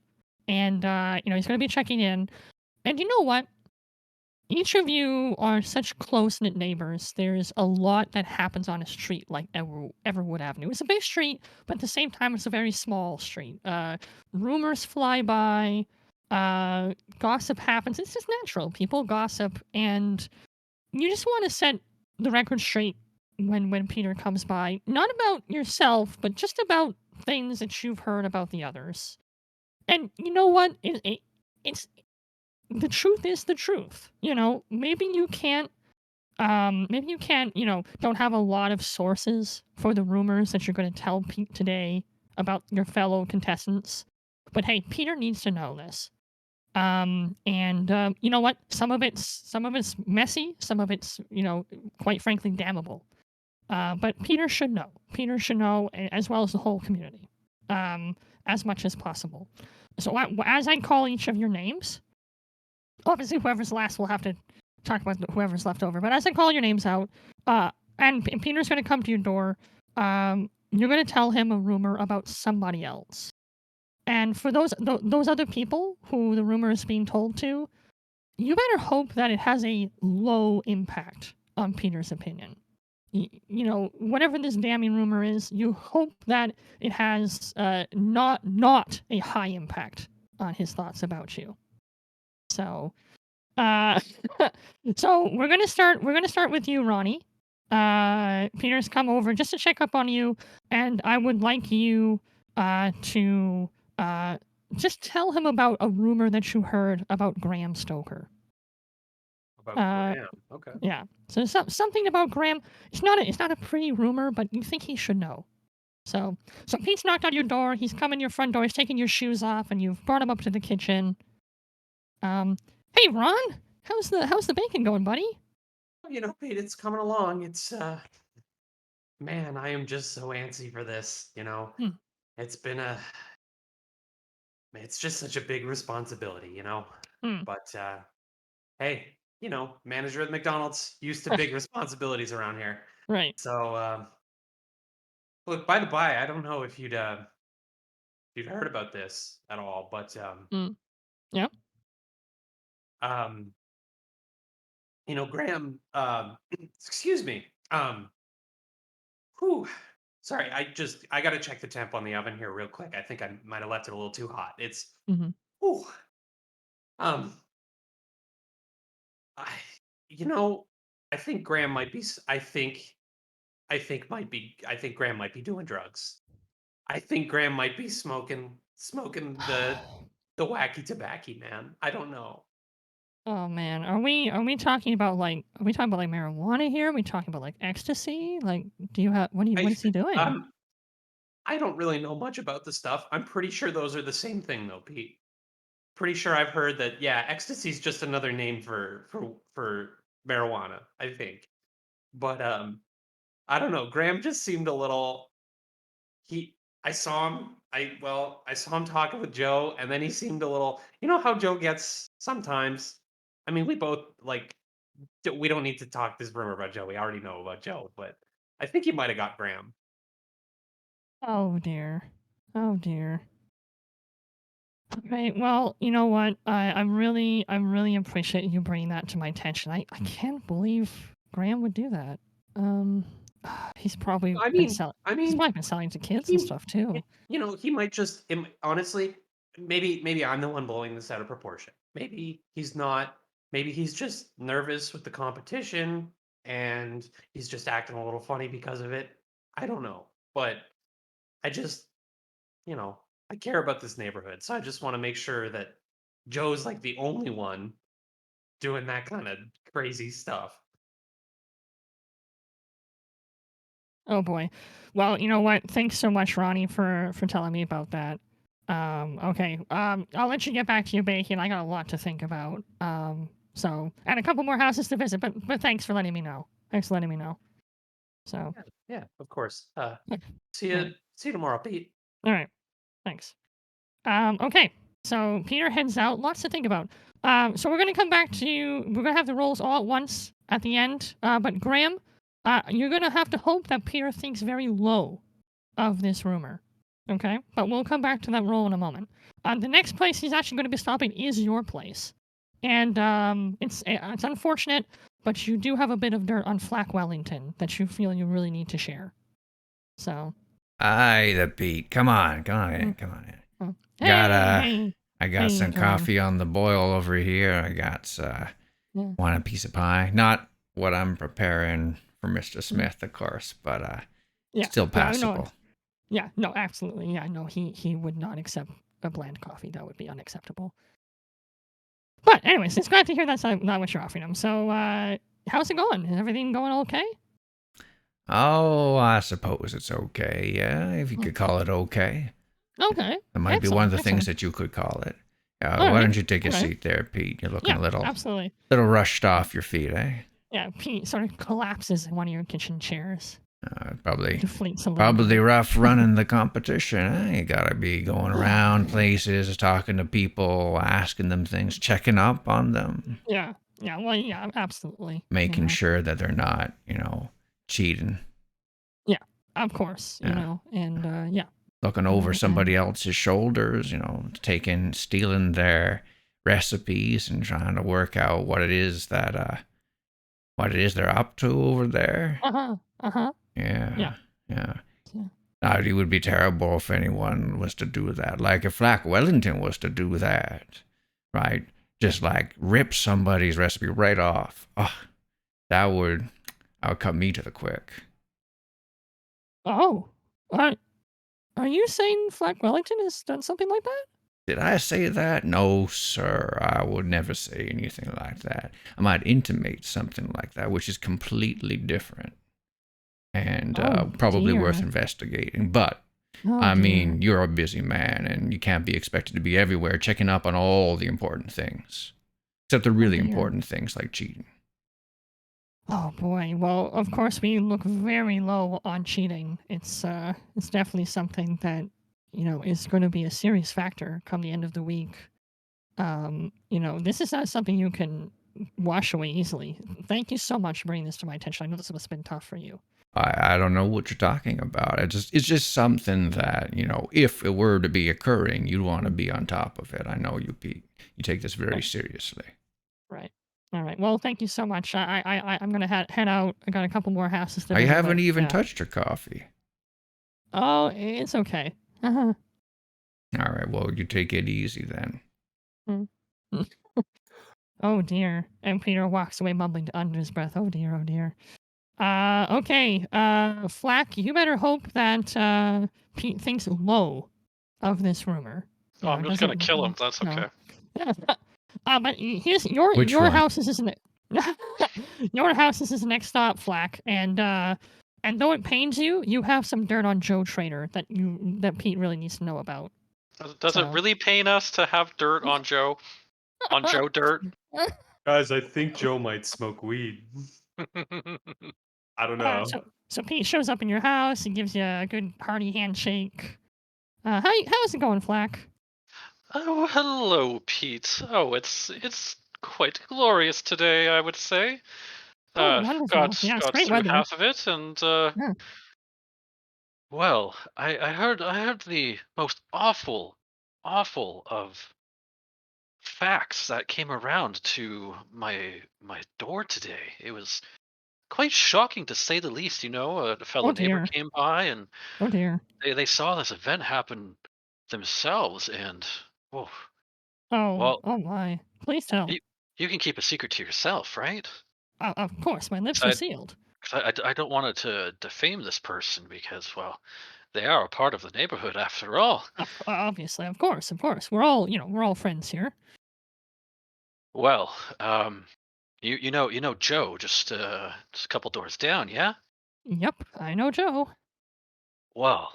and, he's going to be checking in. And you know what? Each of you are such close-knit neighbors. There's a lot that happens on a street like Everwood Avenue. It's a big street, but at the same time, it's a very small street. Rumors fly by. Gossip happens. It's just natural. People gossip, and you just want to set the record straight when Peter comes by. Not about yourself, but just about things that you've heard about the others. And you know what? It's the truth is the truth. Maybe you can't don't have a lot of sources for the rumors that you're going to tell Pete today about your fellow contestants. But hey, Peter needs to know this. And you know what? Some of it's messy, some of it's, quite frankly damnable. But Peter should know. Peter should know, as well as the whole community. As much as possible. So as I call each of your names, obviously whoever's last will have to talk about whoever's left over. But as I call your names out, and Peter's going to come to your door, you're going to tell him a rumor about somebody else. And for those other people who the rumor is being told to, you better hope that it has a low impact on Peter's opinion. Whatever this damning rumor is, you hope that it has not a high impact on his thoughts about you. So, uh, so we're gonna start with you, Ronnie. Peter's come over just to check up on you, and I would like you to just tell him about a rumor that you heard about Graham Stoker. About Graham. Okay. Yeah. So something about Graham. It's not a pretty rumor, but you think he should know. So Pete's knocked on your door. He's come in your front door. He's taking your shoes off, and you've brought him up to the kitchen. Hey Ron, how's the bacon going, buddy? Pete, it's coming along. man, I am just so antsy for this. Hmm. It's been it's just such a big responsibility. Hmm. But hey, manager at McDonald's, used to big responsibilities around here. Right. So, look, by the by, I don't know if you'd heard about this at all, but Mm. Yep. um, Graham, excuse me, whew, sorry, I got to check the temp on the oven here real quick. I think I might have left it a little too hot. Hmm. Whew, um, I, you know, I think Graham might be. I think Graham might be doing drugs. I think Graham might be smoking the wacky tobacco, man. I don't know. Oh man, are we talking about like marijuana here? Are we talking about like ecstasy? Like, do you have I what is he doing? I don't really know much about the stuff. I'm pretty sure those are the same thing though, Pete. Pretty sure I've heard that yeah, ecstasy is just another name for marijuana, I think. But I don't know. Graham just seemed a little he I saw him I saw him talking with Joe and then he seemed a little, how Joe gets sometimes. I mean, we both like we don't need to talk this rumor about Joe. We already know about Joe, but I think he might have got Graham. Oh dear. Oh dear. Okay, well, you know what? I'm really appreciate you bringing that to my attention. I can't believe Graham would do that. Um, he's probably I been mean, selling. I He's mean, probably been selling to kids and he, stuff too. he might just honestly, maybe I'm the one blowing this out of proportion. Maybe he's not. Maybe he's just nervous with the competition and he's just acting a little funny because of it. I don't know, but I just, you know, I care about this neighborhood, so I just want to make sure that Joe's like the only one doing that kind of crazy stuff. Oh boy. Well, you know what? Thanks so much, Ronnie, for telling me about that. Okay. I'll let you get back to your baking. I got a lot to think about. So and a couple more houses to visit, but thanks for letting me know. Thanks for letting me know. So, Yeah, yeah, of course. yeah. See All you, right. see you tomorrow, Pete. All right. Thanks. Okay. So Peter heads out. Lots to think about. So we're gonna come back to you. We're gonna have the rolls all at once at the end. But Graham, you're gonna have to hope that Peter thinks very low of this rumor. Okay? But we'll come back to that roll in a moment. The next place he's actually going to be stopping is your place. And it's unfortunate, but you do have a bit of dirt on Flack Wellington that you feel you really need to share. So. Aye, the Pete. Come on in, Mm, come on in. oh. Got Hey, I got hey, some Graham. coffee on the boil over here. I got Yeah, want a piece of pie. Not what I'm preparing for Mr. mm, Smith, of course, but yeah, still yeah, I know. passable. Yeah, no, absolutely. Yeah, no, he would not accept a bland coffee. That would be unacceptable. But anyways, it's glad to hear that's not what you're offering him. So, how's it going? Is everything going okay? Oh, I suppose it's okay. Yeah, if you could call it okay. Okay. It might be one of Excellent. the things Excellent. that you could call it. All Why right. don't you take a Okay. seat there, Pete? You're looking Yeah, a little absolutely. rushed off your feet, eh? Yeah, Pete sort of collapses in one of your kitchen chairs. Probably Deflates a little Probably bit. rough running the competition. Eh? You gotta be going around places, talking to people, asking them things, checking up on them, Yeah. Yeah. Well, yeah, absolutely. making sure that they're not, cheating. Yeah, of course. Yeah. And yeah. Looking over somebody And else's shoulders, stealing their recipes and trying to work out what it is they're up to over there. yeah. Yeah. Yeah. Yeah. Now, it would be terrible if anyone was to do that. Like if Flack Wellington was to do that, right? Just like rip somebody's recipe right off. Oh, that would cut me to the quick. Oh, are you saying Flack Wellington has done something like that? Did I say that? No, sir. I would never say anything like that. I might intimate something like that, which is completely different and Oh probably worth dear. investigating. But Oh I dear. mean, you're a busy man, and you can't be expected to be everywhere checking up on all the important things. Except the really dear. important things like cheating. Oh boy. Well, of course we look very low on cheating. It's definitely something that, is going to be a serious factor come the end of the week. This is not something you can wash away easily. Thank you so much for bringing this to my attention. I know this must have been tough for you. I don't know what you're talking about. It's just something that, if it were to be occurring, you'd want to be on top of it. I know you, Pete. You take this very Right. seriously. Right. All right. Well, thank you so much. I'm gonna head out. I got a couple more houses to I visit, haven't but even yeah. touched your coffee. Oh, it's okay. Uh-huh. All right, well, you take it easy then. Mm. Oh dear. And Peter walks away mumbling under his breath. Oh dear, oh dear. Okay. Flack, you better hope that Pete thinks low of this rumor. Oh, I'm just gonna Doesn't kill him. That's no. okay. But here's your Which your one? house is his your house is his next stop, Flack. And though it pains you, you have some dirt on Joe Trader that Pete really needs to know about. Does it So really pain us to have dirt on Joe? On Joe Dirt? Guys, I think Joe might smoke weed. I don't know. so Pete shows up in your house and gives you a good hearty handshake. How's it going, Flack? Oh, hello, Pete. Oh, it's quite glorious today, I would say. Oh, wonderful. Yeah, it's Got great through weather. half of it, and Yeah. well, I heard the most awful of facts that came around to my door today. It was quite shocking to say the least. A fellow Oh neighbor dear. came by and Oh dear. they saw this event happen themselves, and oh, Oh, well, oh my. Please tell. you you can keep a secret to yourself, right? Of course, my lips are 'Cause sealed. 'cause I don't want it to defame this person because, well, they are a part of the neighborhood after all. Obviously, of course. We're all friends here. Well, you know Joe, just a couple doors down, yeah? Yep, I know Joe. Well,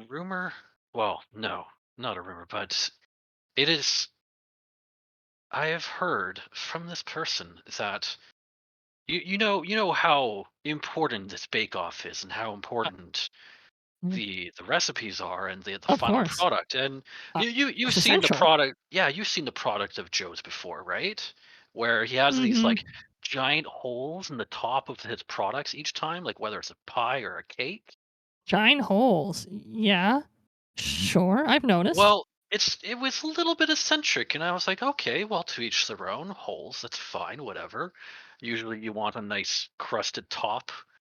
rumor. Well, no, not a rumor, but it is. I have heard from this person that you know how important this bake off is and how Uh, important mm, the recipes are and the of final course. product. And Uh, you've it's seen the essential. product. Yeah, you've seen the product of Joe's before, right? Where he has these Mm-hmm. like giant holes in the top of his products each time, like whether it's a pie or a cake. Giant holes. Yeah. Sure, I've noticed. Well, it was a little bit eccentric, and I was like, okay, well, to each their own. Holes, that's fine, whatever. Usually, you want a nice crusted top,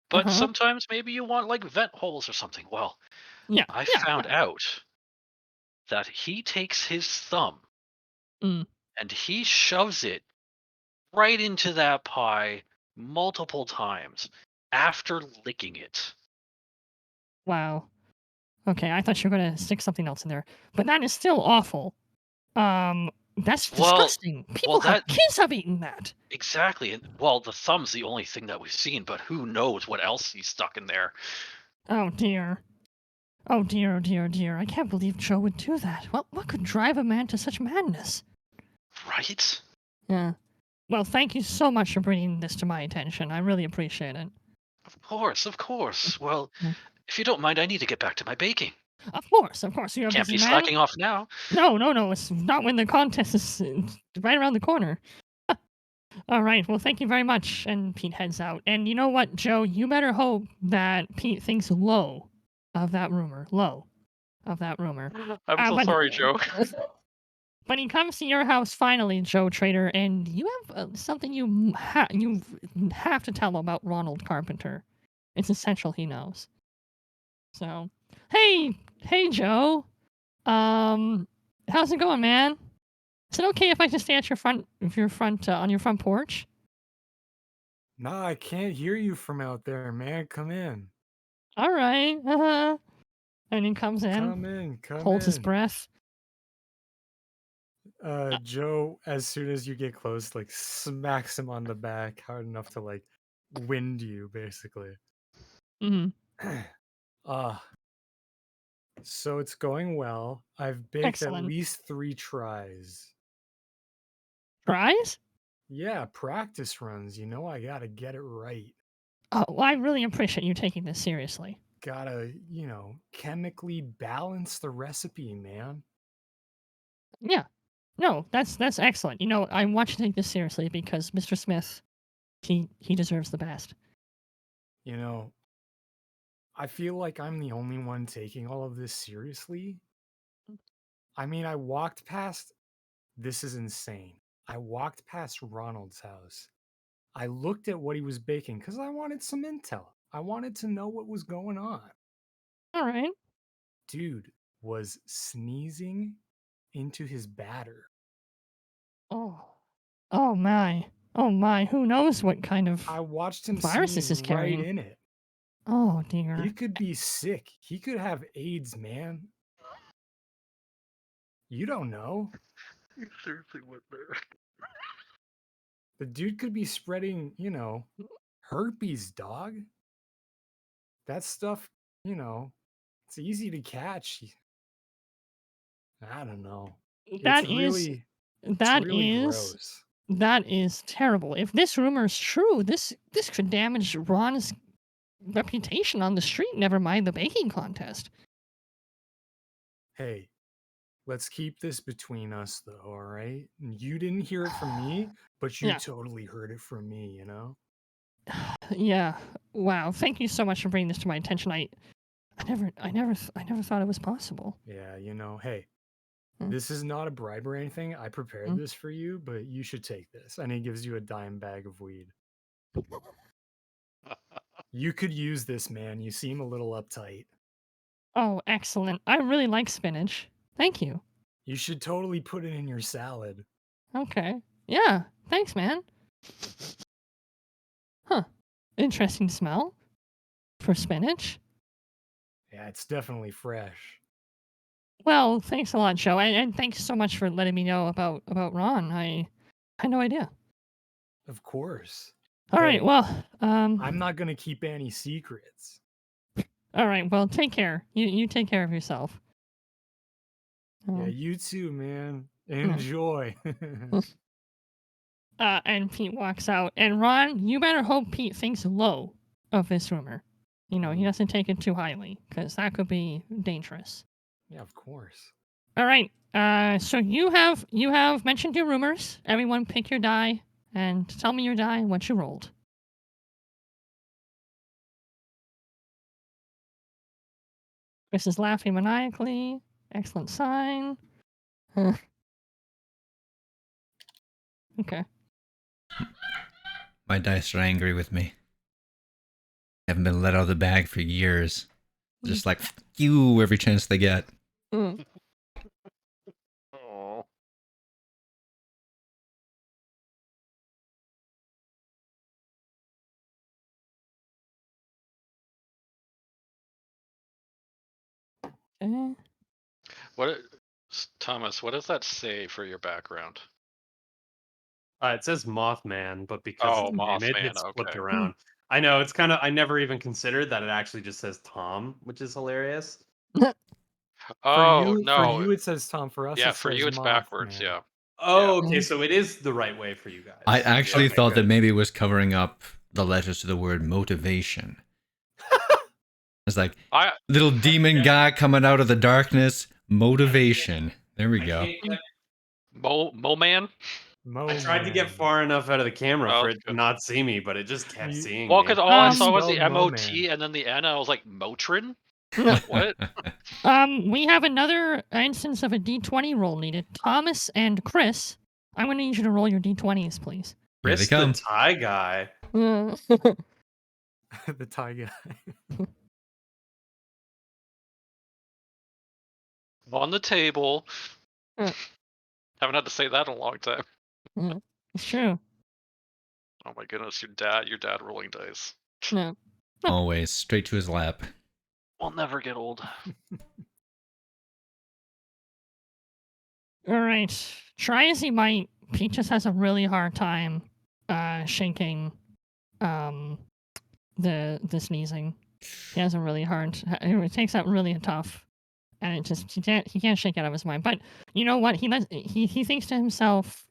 but Uh-huh. sometimes maybe you want like vent holes or something. Well, Yeah, I yeah, found yeah. out that he takes his thumb Mm, and he shoves it right into that pie multiple times after licking it. wow. Okay, I thought you were gonna stick something else in there. But that is still awful. That's Well, disgusting. well, that Kids have eaten that. exactly. And well, the thumb's the only thing that we've seen, but who knows what else he's stuck in there. Oh dear. Oh dear, oh dear, oh dear. I can't believe Joe would do that. What could drive a man to such madness? Right? Yeah. Well, thank you so much for bringing this to my attention. I really appreciate it. Of course, of Mm, course. Well, mm. if you don't mind, I need to get back to my baking. Of course. You're a Can't busy be man. slacking off now. No, no, no. It's not when the contest is right around the corner. All right. Well, thank you very much. And Pete heads out. And you know what, Joe? You better hope that Pete thinks low of that rumor. Low of that rumor. I'm so But sorry, Joe. but he comes to your house finally, Joe Trader, and you have something you have to tell him about Ronald Carpenter. It's essential he knows. So, hey, Joe. Um, how's it going, man? Is it okay if I just stay at on your front porch? Nah, I can't hear you from out there, man. Come in. All right. Uh-huh. And he comes in, Come in. Come holds his in. breath. Joe, as soon as you get close, like smacks him on the back hard enough to like wind you, basically. Mm, Ah, so it's going well. I've baked at excellent. least 3 tries. Fries? Yeah, practice runs. You know, I gotta get it right. Oh, well, I really appreciate you taking this seriously. Gotta, chemically balance the recipe, man. Yeah. No, that's excellent. You know, I want you to take this seriously because Mr. Smith, he deserves the best. You know, I feel like I'm the only one taking all of this seriously. I mean, I walked past, this is insane. I walked past Ronald's house. I looked at what he was baking because I wanted some intel. I wanted to know what was going on. All right. Dude was sneezing into his batter. Oh. Oh my. Oh my. Who knows what kind of I watched him virus this sneeze is right carrying? in it. Oh He dear. could be sick. He could have AIDS, man. You don't know. You seriously went there. The dude could be spreading, herpes, dog. That stuff, it's easy to catch. I don't know. That It's is really, that is gross. that is terrible. If this rumor is true, this could damage Ron's reputation on the street, never mind the baking contest. Hey, let's keep this between us, though, all right? You didn't hear it from me, but you Yeah. totally heard it from me, you know? Yeah. Wow. Thank you so much for bringing this to my attention. I never thought it was possible. Yeah, hey, Mm. this is not a bribe or anything. I prepared Mm. this for you, but you should take this. And he gives you a dime bag of weed. You could use this, man. You seem a little uptight. Oh, excellent. I really like spinach. Thank you. You should totally put it in your salad. Okay. Yeah. Thanks, man. Huh. Interesting smell for spinach. Yeah, it's definitely fresh. Well, thanks a lot, Joe, and thanks so much for letting me know about Ron. I had no idea. Of course. All right. Hey, Well, I'm not going to keep any secrets. all right. Well, take care. You take care of yourself. Yeah, you too, man. Yeah. Enjoy. And Pete walks out. And Ron, you better hope Pete thinks low of this rumor. You know, he doesn't take it too highly, because that could be dangerous. Yeah, of course. All right. So you have mentioned your rumors. Everyone, pick your die and tell me your die and what you rolled. Chris is laughing maniacally. Excellent sign. Okay. My dice are angry with me. Haven't been let out of the bag for years. Just like, "F you," every chance they get. Mm. Oh. Okay. Thomas, what does that say for your background? It says Mothman, but because Oh, of the image, Mothman, it's flipped okay. around. I know it's kind of. I never even considered that it actually just says Tom, which is hilarious. Oh, For no. you, it says Tom. For us, Yeah, it for says you it's backwards, Mothman. yeah. Oh, okay, so it is the right way for you guys. I actually Okay, thought good. that maybe it was covering up the letters to the word motivation. It's like, I little demon guy coming out of the darkness, motivation. There we I go. can't get- Mo-Man? I tried to get far enough out of the camera Oh, for that's it to good. not see me, but it just kept You- seeing Well, me. because all I Um, saw was the spelled M-O-T Mo-Man. and then the N, and I was like, Motrin? Like, what? we have another instance of a D20 roll needed. Thomas and Chris, I'm going to need you to roll your D20s, please. Here they Chris come. the Tie Guy. The Thai guy. On the table. Mm. Haven't had to say that in a long time. It's true. Oh my goodness, your dad rolling dice. No. Always straight to his lap. We'll never get old. All right. Try as he might, Pete just has a really hard time shaking the sneezing. He has a really hard. It takes out really tough, and it just he can't shake it out of his mind. But you know what? He thinks to himself,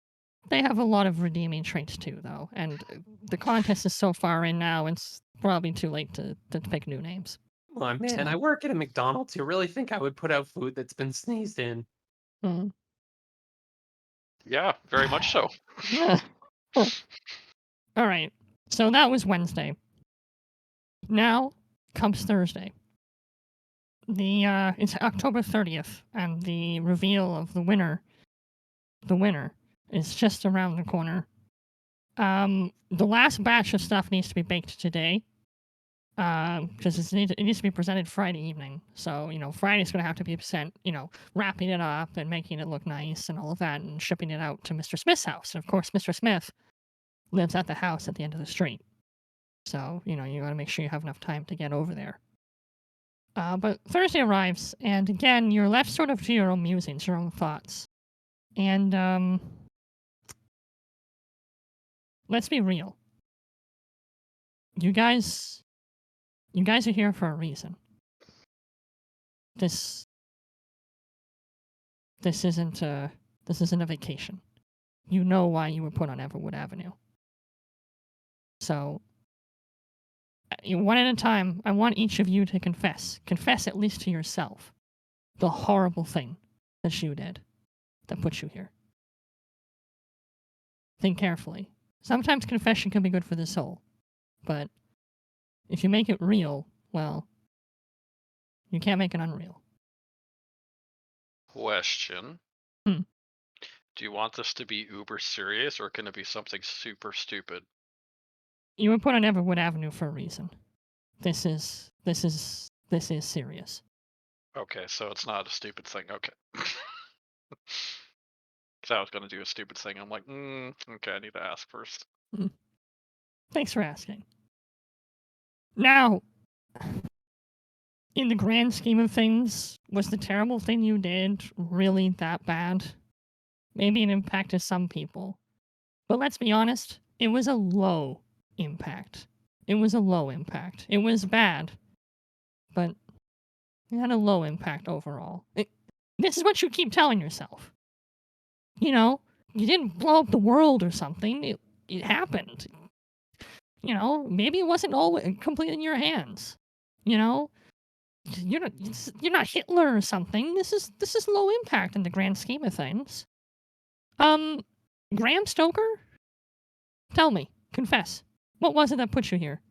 They have a lot of redeeming traits too, though, and the contest is so far in now, it's probably too late to pick new names. Well, man, So- I work at a McDonald's. You really think I would put out food that's been sneezed in? Mm. Yeah, very much so. Yeah. All right. So that was Wednesday. Now comes Thursday. It's October 30th, and the reveal of the winner is just around the corner. The last batch of stuff needs to be baked today, because it needs to be presented Friday evening. So Friday's going to have to be sent, wrapping it up and making it look nice and all of that, and shipping it out to Mr. Smith's house. And of course, Mr. Smith lives at the house at the end of the street. So you got to make sure you have enough time to get over there. But Thursday arrives, and again, you're left sort of to your own musings, your own thoughts. And let's be real. You guys are here for a reason. This isn't a vacation. You know why you were put on Everwood Avenue. So, one at a time, I want each of you to confess at least to yourself, the horrible thing that you did that put you here. Think carefully. Sometimes confession can be good for the soul, but if you make it real, well, you can't make it unreal. Question. Hmm. Do you want this to be uber serious, or can it be something super stupid? You were put on Everwood Avenue for a reason. This is serious. Okay, so it's not a stupid thing. Okay. Because I was going to do a stupid thing. I'm like, okay, I need to ask first. Thanks for asking. Now, in the grand scheme of things, was the terrible thing you did really that bad? Maybe it impacted some people. But let's be honest, it was a low impact. It was bad, but it had a low impact overall. This is what you keep telling yourself. You didn't blow up the world or something. It happened. Maybe it wasn't all completely in your hands. You're not Hitler or something. This is low impact in the grand scheme of things. Graham Stoker, tell me, confess, what was it that put you here?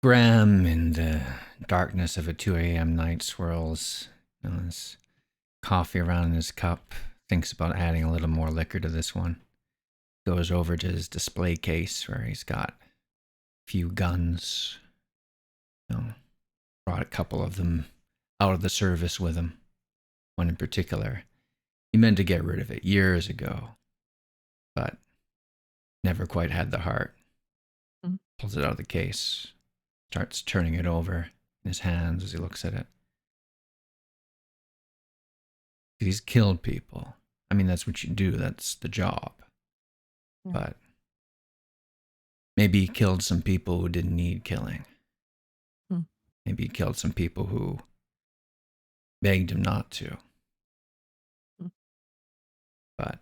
Graham, in the darkness of a 2 a.m. night, swirls his coffee around in his cup, thinks about adding a little more liquor to this one. Goes over to his display case where he's got a few guns. Brought a couple of them out of the service with him. One in particular. He meant to get rid of it years ago, but never quite had the heart. Pulls it out of the case, starts turning it over in his hands as he looks at it. He's killed people. I mean, that's what you do. That's the job. But maybe he killed some people who didn't need killing. Maybe he killed some people who begged him not to. But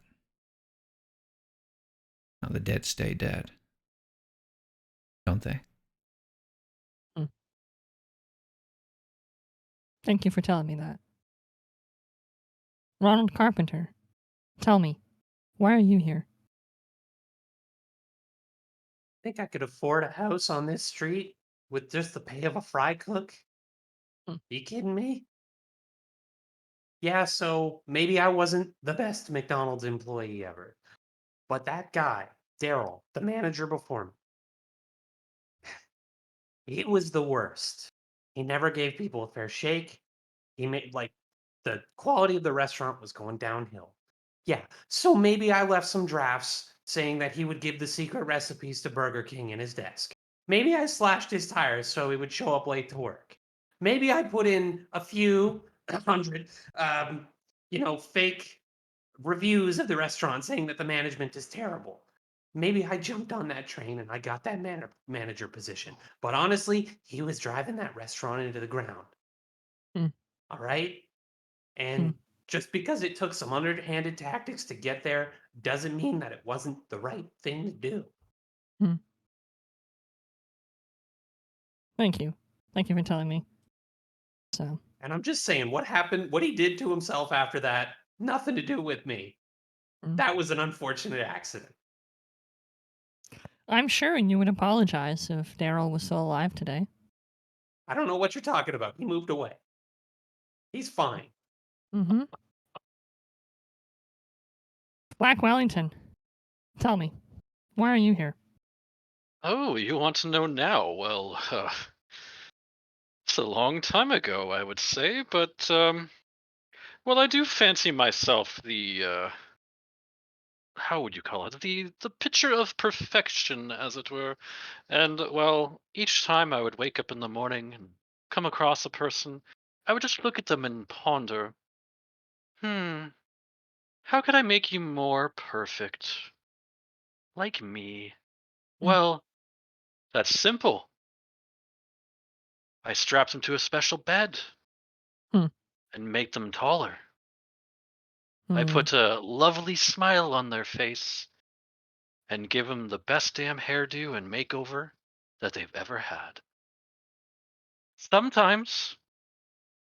now the dead stay dead. Don't they? Thank you for telling me that. Ronald Carpenter, tell me, why are you here? Think I could afford a house on this street with just the pay of a fry cook? You kidding me? Yeah, so maybe I wasn't the best McDonald's employee ever, but that guy, Daryl, the manager before me, he was the worst. He never gave people a fair shake. He made the quality of the restaurant was going downhill. Yeah, so maybe I left some drafts saying that he would give the secret recipes to Burger King in his desk. Maybe I slashed his tires so he would show up late to work. Maybe I put in a few hundred, fake reviews of the restaurant saying that the management is terrible. Maybe I jumped on that train and I got that manager position. But honestly, he was driving that restaurant into the ground. All right? And just because it took some underhanded tactics to get there doesn't mean that it wasn't the right thing to do. Thank you. Thank you for telling me. So, And I'm just saying, what happened, what he did to himself after that, nothing to do with me. Mm. That was an unfortunate accident. I'm sure you would apologize if Daryl was still alive today. I don't know what you're talking about. He moved away. He's fine. Mm-hmm. Black Wellington, tell me, why are you here? Oh, you want to know now? Well, it's a long time ago, I would say, but well, I do fancy myself the how would you call it? The picture of perfection, as it were. And well, each time I would wake up in the morning and come across a person, I would just look at them and ponder, hmm, how could I make you more perfect? Like me? Mm. Well, that's simple. I strap them to a special bed Hmm. and make them taller. I Hmm. put a lovely smile on their face and give them the best damn hairdo and makeover that they've ever had. Sometimes,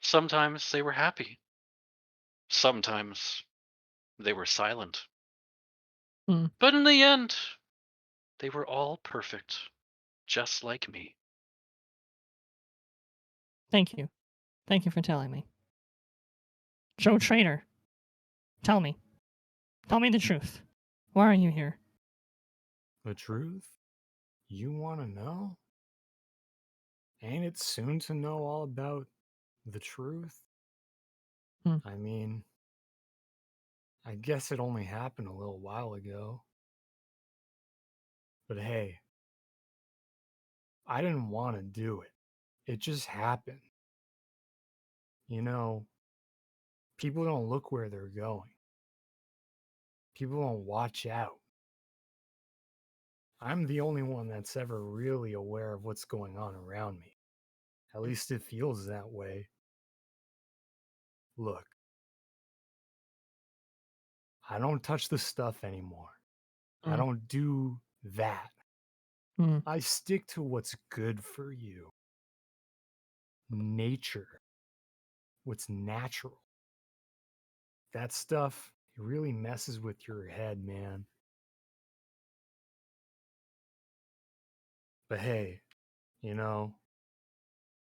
sometimes they were happy. Sometimes they were silent. Hmm. But in the end, they were all perfect, just like me. Thank you. Thank you for telling me. Joe Trader, tell me. Tell me the truth. Why are you here? The truth? You want to know? Ain't it soon to know all about the truth? Hmm. I mean, I guess it only happened a little while ago. But hey, I didn't want to do it. It just happened. You know, people don't look where they're going. People don't watch out. I'm the only one that's ever really aware of what's going on around me. At least it feels that way. Look, I don't touch the stuff anymore. I Hmm. don't do that. Hmm. I stick to what's good for you. Nature, what's natural. That stuff, it really messes with your head, man. But hey, you know,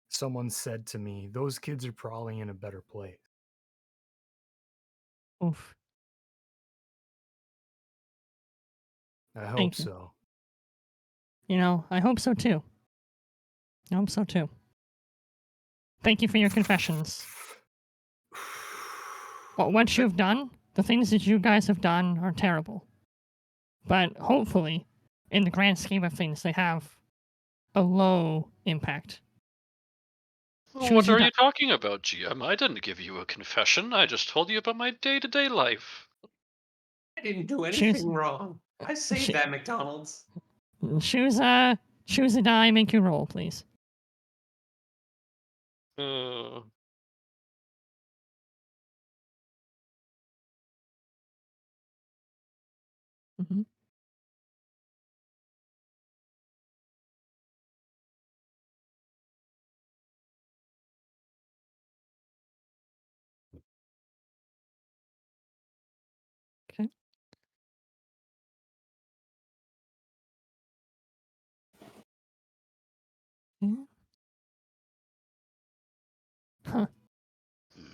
someone said to me, those kids are probably in a better place. Oof. I hope Thank you. so. I hope so too. I hope so too. Thank you for your confessions. What you've done, the things that you guys have done are terrible. But hopefully, in the grand scheme of things, they have a low impact. What Choose you are you not. talking about, GM? I didn't give you a confession. I just told you about my day-to-day life. I didn't do Choose. anything wrong. I saved Cho- that McDonald's. choose a choose a die. Make your roll, please. Uh, Hmm. Okay. Yeah. Huh.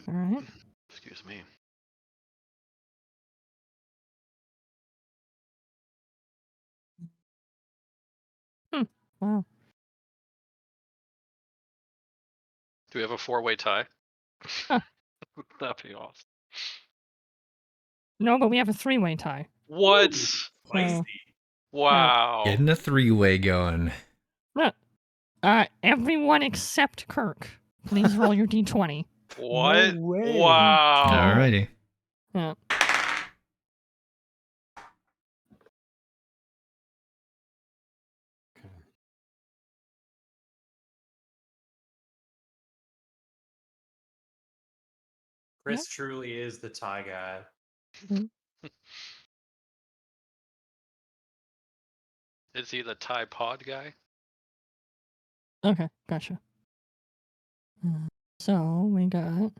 All right. excuse me. Hmm. Wow. Do we have a four-way tie? Huh. That'd be awesome. No, but we have a three-way tie. What? Ooh, So, spicy. Wow. Getting a three-way going. no, everyone except Kirk, please roll your d20. No What? way. Wow. Alrighty. Yeah. Okay. Chris truly is the tie guy. Mhm. Is he the Thai pod guy? Okay, gotcha. So we got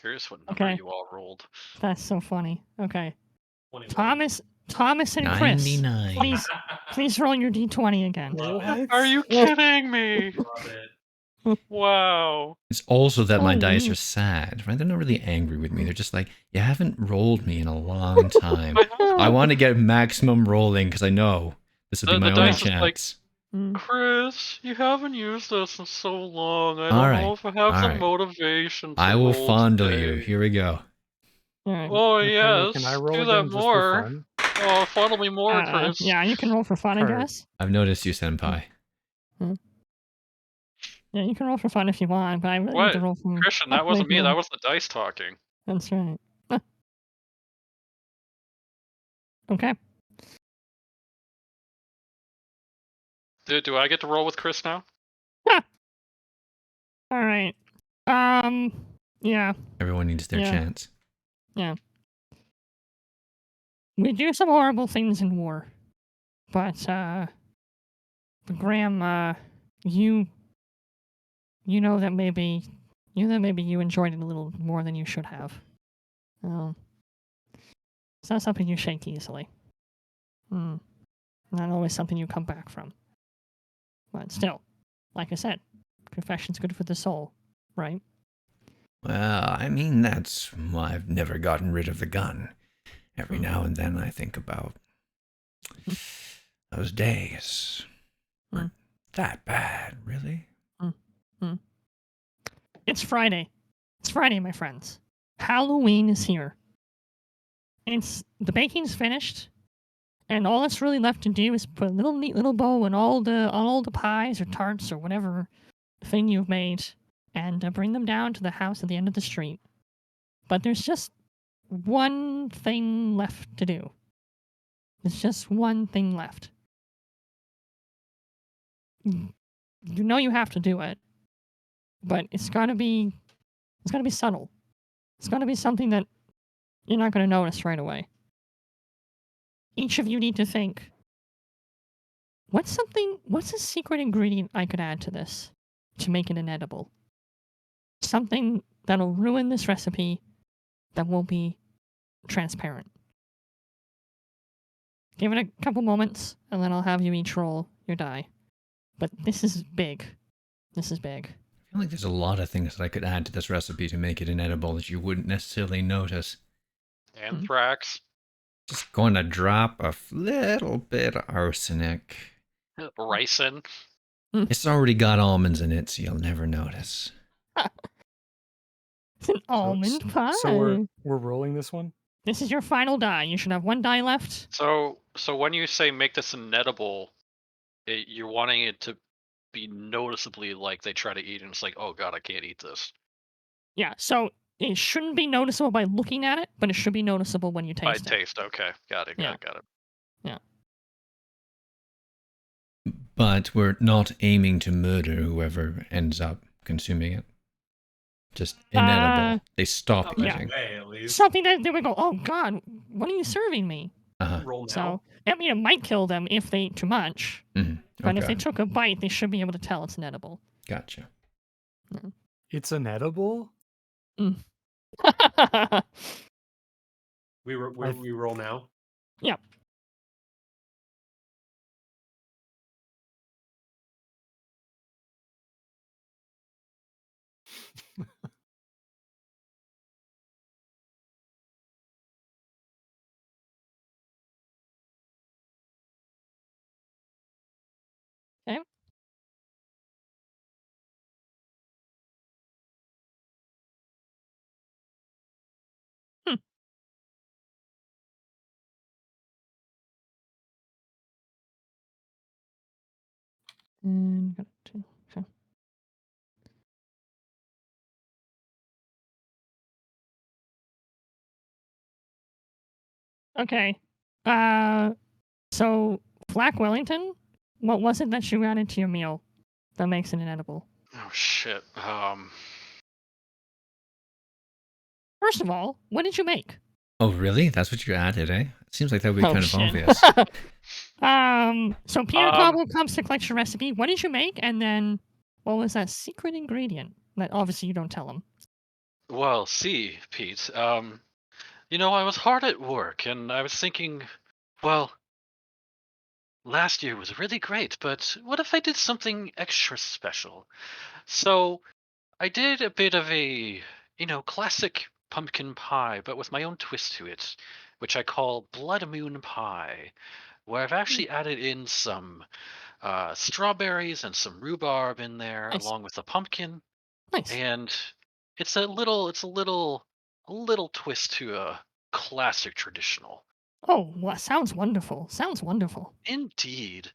Curious what number Okay. you all rolled. that's so funny. Okay, 21. Thomas and Chris, 99. please roll your d20 again. Love it. Are you kidding me? Love it. Wow. It's also that my dice Holy. are sad, right? They're not really angry with me. They're just like, you haven't rolled me in a long time. I want to get maximum rolling because I know this will be The my only dice is like, chance. Chris, you haven't used this in so long. I All don't right, know if I have all the right. motivation to I will roll fondle today. you. Here we go. All right. Oh, Nathaniel, yes. can I roll Do again that just for more. fun? Oh, fondle me more, Chris. Yeah, you can roll for fun, I Card. guess. I've noticed you, Senpai. Yeah, you can roll for fun if you want, but I really need What? to roll for. Christian, that wasn't me. That was the dice talking. That's right. Okay. Do I get to roll with Chris now? All right. Yeah. Everyone needs their Yeah. chance. We do some horrible things in war, but Graham, you know that maybe you enjoyed it a little more than you should have. It's not something you shake easily. Not always something you come back from. But still, like I said, confession's good for the soul, right? Well, I mean, that's why I've never gotten rid of the gun. Every now and then I think about those days. Weren't that bad, really? It's Friday. It's Friday, my friends. Halloween is here. The baking's finished, and all that's really left to do is put a neat little bow on all the pies or tarts or whatever thing you've made, and bring them down to the house at the end of the street. But there's just one thing left to do. There's just one thing left. You know you have to do it, but it's gotta be subtle. It's gotta be something that you're not gonna notice right away. Each of you need to think, what's a secret ingredient I could add to this to make it inedible? Something that'll ruin this recipe that won't be transparent. Give it a couple moments, and then I'll have you each roll your die. But this is big. This is big. I feel like there's a lot of things that I could add to this recipe to make it inedible that you wouldn't necessarily notice. Anthrax. Just going to drop a little bit of arsenic. Ricin. It's already got almonds in it, so you'll never notice. It's an almond pie. So we're rolling this one? This is your final die. You should have one die left. So when you say make this inedible, you're wanting it to be noticeably like they try to eat and it's like, oh god, I can't eat this. Yeah, so it shouldn't be noticeable by looking at it, but it should be noticeable when you taste it. By taste, okay. Got it. Yeah. Yeah. But we're not aiming to murder whoever ends up consuming it. Just inedible. They stop Not eating. that way, at least. Something that they would go, oh god, what are you serving me? Uh-huh. Roll now. So, I mean, it might kill them if they eat too much, but if they took a bite, they should be able to tell it's inedible. Gotcha. It's inedible? We roll now. Yep. Okay. And got two. Okay. Okay. So Black Wellington, what was it that you added to your meal that makes it inedible? Oh shit. First of all, what did you make? Oh, really? That's what you added, eh? It seems like that would be Oh kind of shit. obvious. So Peter Um, Cobble comes to collect your recipe. What did you make? And then what was that secret ingredient that obviously you don't tell him? well, see, Pete. I was hard at work, and I was thinking, well, last year was really great, but what if I did something extra special? So I did a bit of a, classic pumpkin pie, but with my own twist to it, which I call Blood Moon Pie, where I've Mm, actually added in some strawberries and some rhubarb in there, nice, along with the pumpkin, nice. and a little twist to a classic traditional. Oh, well, sounds wonderful. Sounds wonderful. Indeed,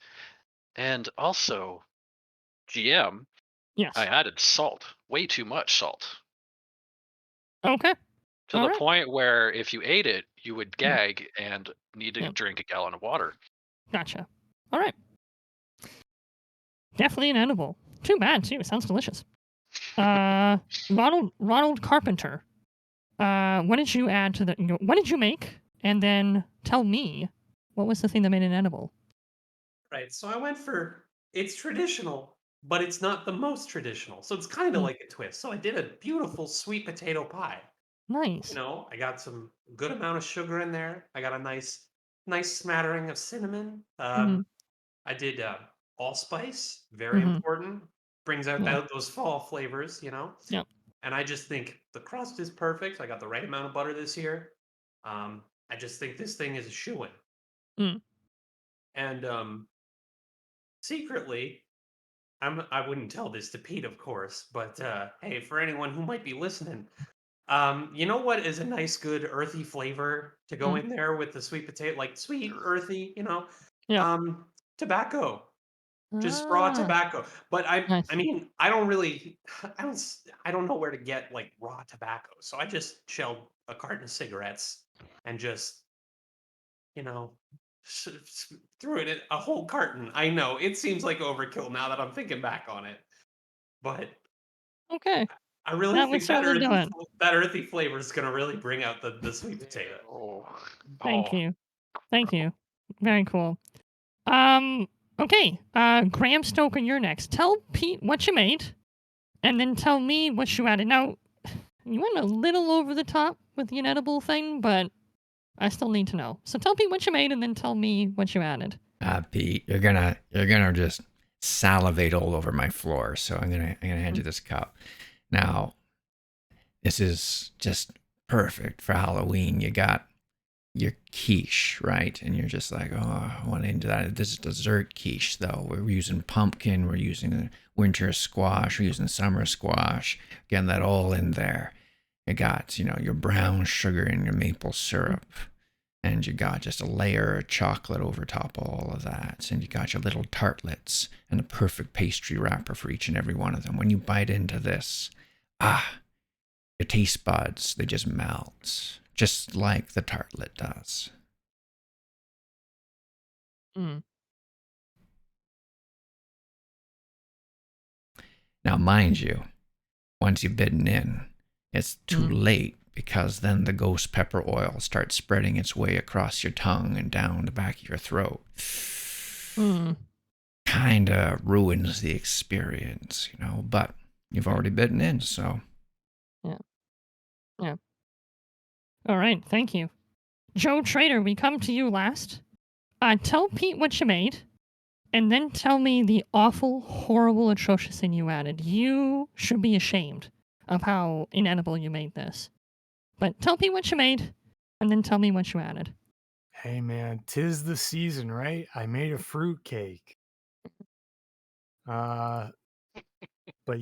and also GM, I Yes. added salt, way too much salt. Okay. To All the right. point where if you ate it, you would Yeah. gag and need to Yeah. drink a gallon of water. Gotcha. All right. Definitely an edible. Too bad too. It sounds delicious. Uh, Ronald Carpenter. What did you add to the? What did you make? And then tell me what was the thing that made it edible. Right. So I went for it's traditional, but it's not the most traditional. So it's kind of Mm, like a twist. So I did a beautiful sweet potato pie. nice. I got some good amount of sugar in there. I got a nice smattering of cinnamon. Mm-hmm. I did allspice, very Mm-hmm. important. Brings out Yeah. those fall flavors. Yep. And I just think the crust is perfect. I got the right amount of butter this year. I just think this thing is a shoo-in. Mm. And secretly, I wouldn't tell this to Pete, of course, but hey, for anyone who might be listening, you know what is a nice, good, earthy flavor to go Mm. in there with the sweet potato, like sweet, earthy. Yep. Um, Tobacco, just raw Ah. tobacco. But I Nice. mean, I don't really, I don't know where to get like raw tobacco, so I just shelled a carton of cigarettes and just you know, threw it in a whole carton. I know it seems like overkill now that I'm thinking back on it, but Okay. I really That would think that certainly do it. earthy flavor is gonna really bring out the sweet potato. Oh, Thank oh, you. Thank you. Very cool. Um. Okay. Graham Stoker, you're next. Tell Pete what you made, and then tell me what you added. Now, you went a little over the top with the inedible thing, but I still need to know. So tell Pete what you made, and then tell me what you added. Pete, you're gonna just salivate all over my floor. So I'm gonna hand Mm. you this cup. Now, this is just perfect for Halloween. You got your quiche, right? And you're just like, oh, I want into that. This is dessert quiche, though. We're using pumpkin, we're using winter squash, we're using summer squash. Getting that all in there. You got, your brown sugar and your maple syrup. And you got just a layer of chocolate over top of all of that. And you got your little tartlets and a perfect pastry wrapper for each and every one of them. When you bite into this, your taste buds, they just melt. Just like the tartlet does. Mm. Now, mind you, once you've bitten in, it's too Mm. late because then the ghost pepper oil starts spreading its way across your tongue and down the back of your throat. Mm. Kinda ruins the experience, but you've already bitten in, so. Yeah. Yeah. All right. Thank you. Joe Trader, we come to you last. Tell Pete what you made, and then tell me the awful, horrible, atrocious thing you added. You should be ashamed of how inedible you made this. But tell Pete what you made, and then tell me what you added. Hey man, 'tis the season, right? I made a fruit cake. Uh, but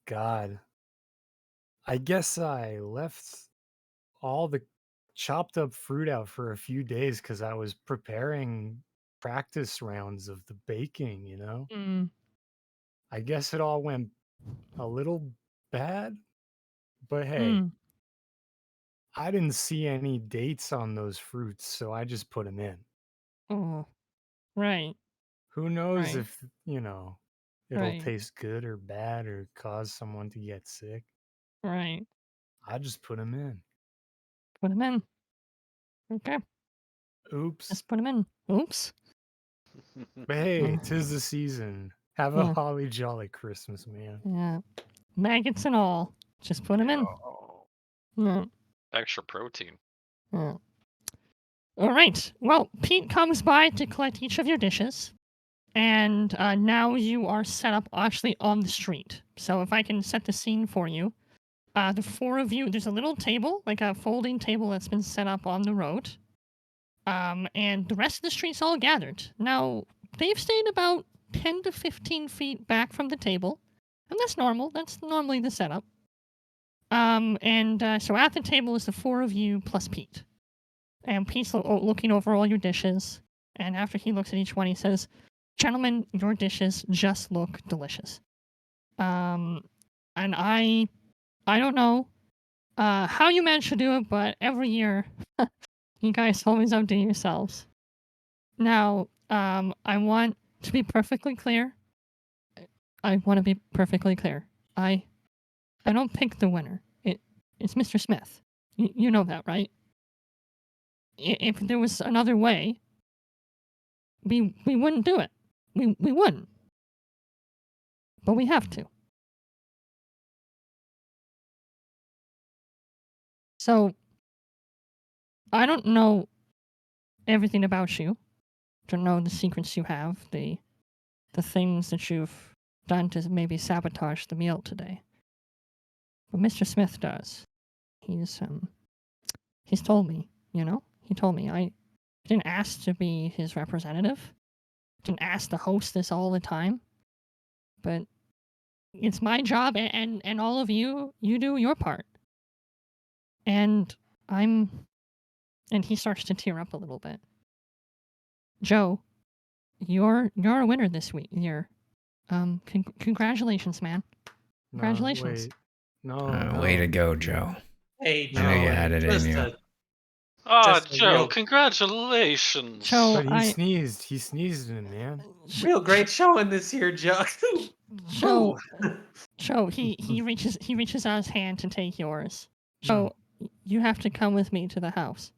God, I guess I left all the chopped up fruit out for a few days because I was preparing practice rounds of the baking. Mm. I guess it all went a little bad, but hey, Mm. I didn't see any dates on those fruits, so I just put them in. Oh, right, Who knows right, if it'll right, taste good or bad or cause someone to get sick. right. I just put them in. Put him in. Okay, Oops. just put him in. Oops. But hey, Mm. 'tis the season. Have a Yeah. holly jolly Christmas, man. Yeah. Maggots and all. Just put him in. Oh, Yeah. extra protein. Yeah. All right. Well, Pete comes by to collect each of your dishes, and now you are set up actually on the street. So if I can set the scene for you, the four of you, there's a little table, like a folding table that's been set up on the road, and the rest of the street's all gathered. Now, they've stayed about 10 to 15 feet back from the table, and that's normal. That's normally the setup. So at the table is the four of you plus Pete. And Pete's looking over all your dishes. And after he looks at each one, he says, "Gentlemen, your dishes just look delicious." And I don't know how you manage to do it, but every year you guys always outdo yourselves. Now, I want to be perfectly clear. I want to be perfectly clear. I don't pick the winner. It's Mr. Smith. You know that, right? If there was another way, we wouldn't do it. We wouldn't. But we have to. So I don't know everything about you. Don't know the secrets you have, the things that you've done to maybe sabotage the meal today. But Mr. Smith does. He's told me, He told me I didn't ask to be his representative. Didn't ask to host this all the time. But it's my job, and all of you do your part. And and he starts to tear up a little bit. Joe, you're a winner this year. Congratulations, man. No, Congratulations. wait. No, Way to no. go, Joe. Hey, I knew you Joe, had it in just you. a Ah, Just a Joe, real- congratulations. Joe, But he sneezed. He sneezed in it, man. real great showing this year, Joe. Joe, Ooh. Joe, he reaches out his hand to take yours. No. Joe, you have to come with me to the house.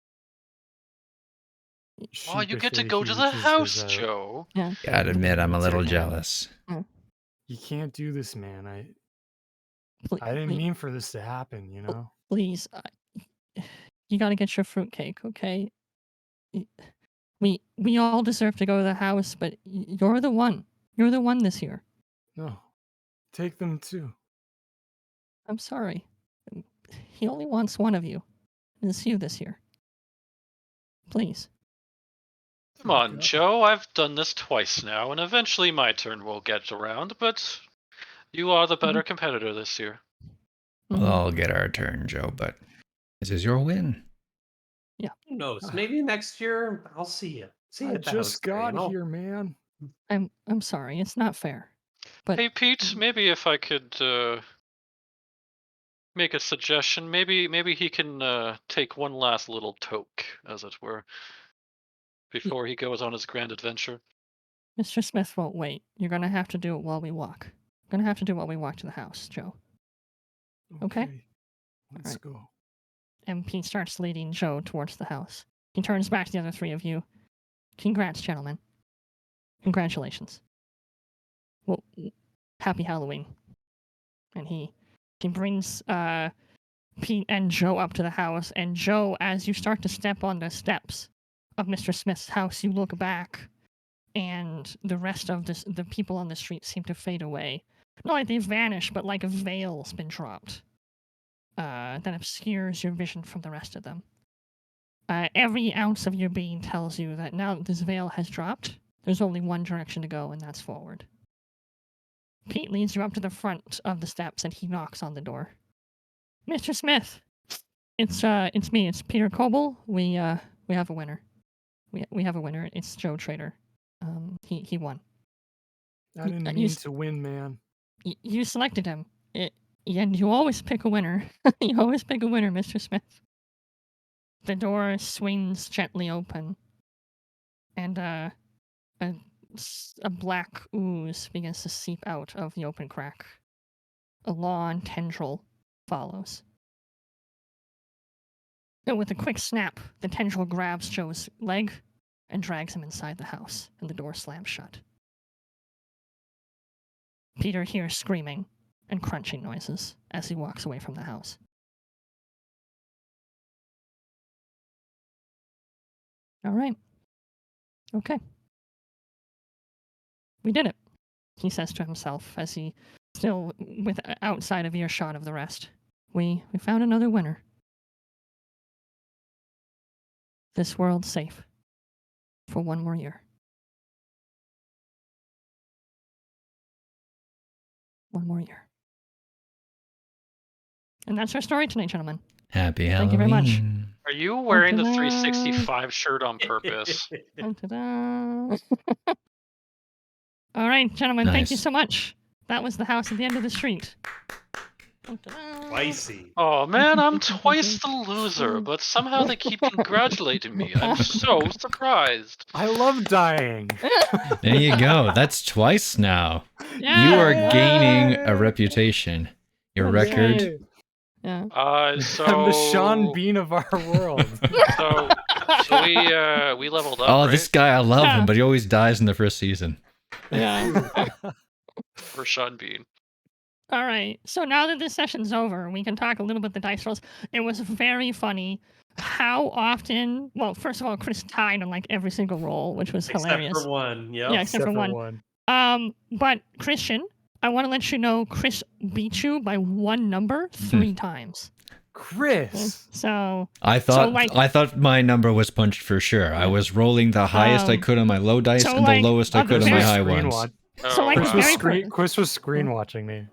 Oh, you get to Sheepishly, go he to the reaches house, his, Joe. Yeah. Gotta admit, I'm a little Take- jealous. You can't do this, man. I Please, didn't mean for this to happen, you know? please, you gotta get your fruitcake, okay? We all deserve to go to the house, but you're the one. You're the one this year. No. Take them too. I'm sorry. He only wants one of you. And it's you this year. Please. Come on, God. Joe. I've done this twice now, and eventually my turn will get around, but you are the better competitor this year. We'll all get our turn, Joe, but this is your win. Who knows? Maybe next year I'll see you. See you I at the house. just there, got here, man. I'm sorry. It's not fair. But Hey, Pete, maybe if I could make a suggestion, maybe he can take one last little toke, as it were, before he goes on his grand adventure. Mr. Smith won't wait. You're gonna have to do it while we walk. Gonna have to do it while we walk to the house, Joe. Okay. Let's Alright. go. And Pete starts leading Joe towards the house. He turns back to the other three of you. Congrats, gentlemen. Congratulations. Well, happy Halloween. And he brings Pete and Joe up to the house. And Joe, as you start to step on the steps of Mr. Smith's house, you look back, and the rest of the people on the street seem to fade away. Not like they've vanished, but like a veil's been dropped that obscures your vision from the rest of them. Every ounce of your being tells you that now that this veil has dropped, there's only one direction to go, and that's forward. Pete leads you up to the front of the steps, and he knocks on the door. Mr. Smith, it's me. It's Peter Coble. We have a winner. We have a winner. It's Joe Trader. He won. I didn't mean to win, man. You selected him. And you always pick a winner. You always pick a winner, Mr. Smith. The door swings gently open, and a black ooze begins to seep out of the open crack. A long tendril follows. And with a quick snap, the tendril grabs Joe's leg and drags him inside the house, and the door slams shut. Peter hears screaming and crunching noises as he walks away from the house. All right. Okay. We did it, he says to himself as he, still with outside of earshot of the rest. We found another winner. This world's safe for one more year. One more year. And that's our story tonight, gentlemen. Happy Thank you very much. Halloween. Are you wearing the Ta-da. 365 shirt on purpose? Ta-da. All right, gentlemen, thank you Nice. so much. That was the house at the end of the street. Ta-da. Spicy. Oh man, I'm twice the loser, but somehow they keep congratulating me. I'm so surprised. I love dying. There you go. That's twice now. Yeah. You are gaining a reputation. Your That's record. right. Yeah. So I'm the Sean Bean of our world. So we leveled up. Oh, right? this guy, I love Yeah. him, but he always dies in the first season. Yeah. For Sean Bean. All right. So now that this session's over, we can talk a little bit the dice rolls. It was very funny how often. Well, first of all, Chris tied on like every single roll, which was hilarious. Except for one. Yep. Yeah, except for one. But Christian, I want to let you know, Chris beat you by one number 3 times. Chris. So I thought like- I thought my number was punched for sure. I was rolling the highest I could on my low dice so and like, the lowest I of the could on my very- high Screen ones. watch. So, like, Chris the was very screen. Chris was screen watching me.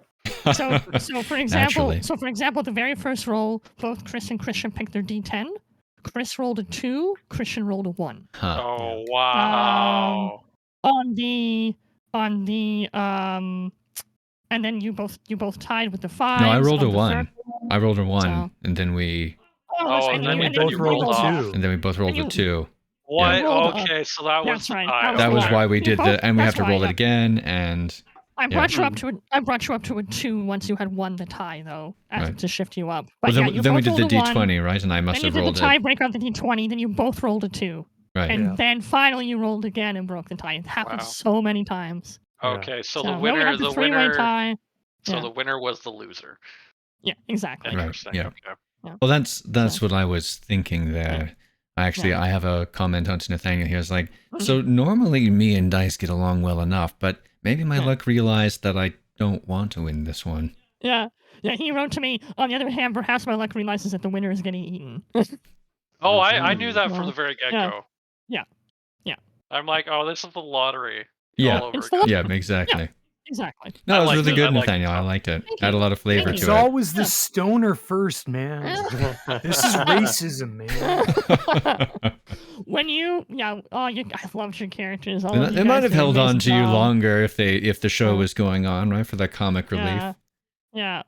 so for example, Naturally. the very first roll, both Chris and Christian picked their D10. Chris rolled a 2. Christian rolled a 1. Huh. Oh wow. On the and then you both tied with the 5. No, I rolled a on the 1. third roll. I rolled a 1, So- and then we that's right, and then you- we both you rolled a off. 2. and then we both rolled you- a 2. What? rolled a- Okay, so that was That's the right, tie. That was Okay. why we You did both- the, and we have that's to roll why, it again, and I brought you up to a 2 once you had won the tie though, Right. to shift you up. well, But then, yeah, you then we both did the rolled a 1, D20, right? And I must Then you have did rolled the it. tiebreaker of the D20. Then you both rolled a 2, Right. and Yeah. then finally you rolled again and broke the tie. It happened Wow. so many times. Okay, so the when we winner, had the three-way tie. So Yeah. the winner was the loser. Yeah, exactly. Right, Interesting. yeah. Okay. Well, that's what I was thinking there. Yeah. I have a comment on to Nathaniel here. It's like, so normally me and Dice get along well enough, but maybe my Yeah. luck realized that I don't want to win this one. Yeah. He wrote to me. On the other hand, perhaps my luck realizes that the winner is getting eaten. Oh, I knew that from Well, the very get yeah. go. Yeah. I'm like, oh, this is the lottery. Yeah. All over It's the again. Yeah, exactly. Exactly. No, I it was liked really it. good, I liked Nathaniel. it. I liked it. Thank you. Add a lot of flavor Thank It's to it. always the stoner first, man. This is racism, man. When you, I loved your characters. All They of you might guys have did an held on amazing to you job. longer if the show Yeah. was going on, right, for that comic relief. Yeah.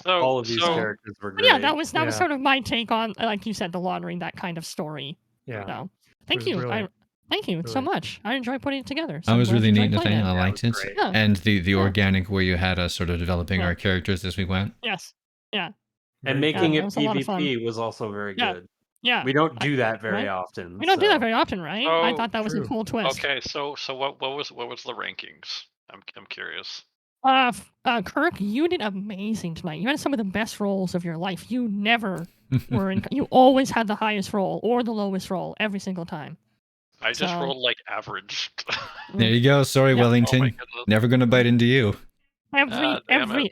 So, All of these so characters were But great. yeah, that was Yeah. sort of my take on, like you said, the lottery, that kind of story. Yeah. So, thank was you. brilliant. Thank you so Brilliant. much. I enjoyed putting it together. That was I'm glad really you neat, enjoyed playing Nathaniel. I it. liked That it. was great. Yeah. And the organic where you had us sort of developing Yeah. our characters as we went. Yes. Yeah. And Very making Yeah, it it was a lot of fun. PvP was also very Yeah. good. Yeah. We don't do that very right? often. We don't do so- that very often, right? I Oh, thought that was a true. cool twist. okay, so what was the rankings? I'm curious. Kirk, you did amazing tonight. You had some of the best rolls of your life. You never were in. You always had the highest roll or the lowest roll every single time. I just So- rolled like average. There you go. Sorry, Yeah. Oh Wellington. my goodness. Never gonna bite into you. Damn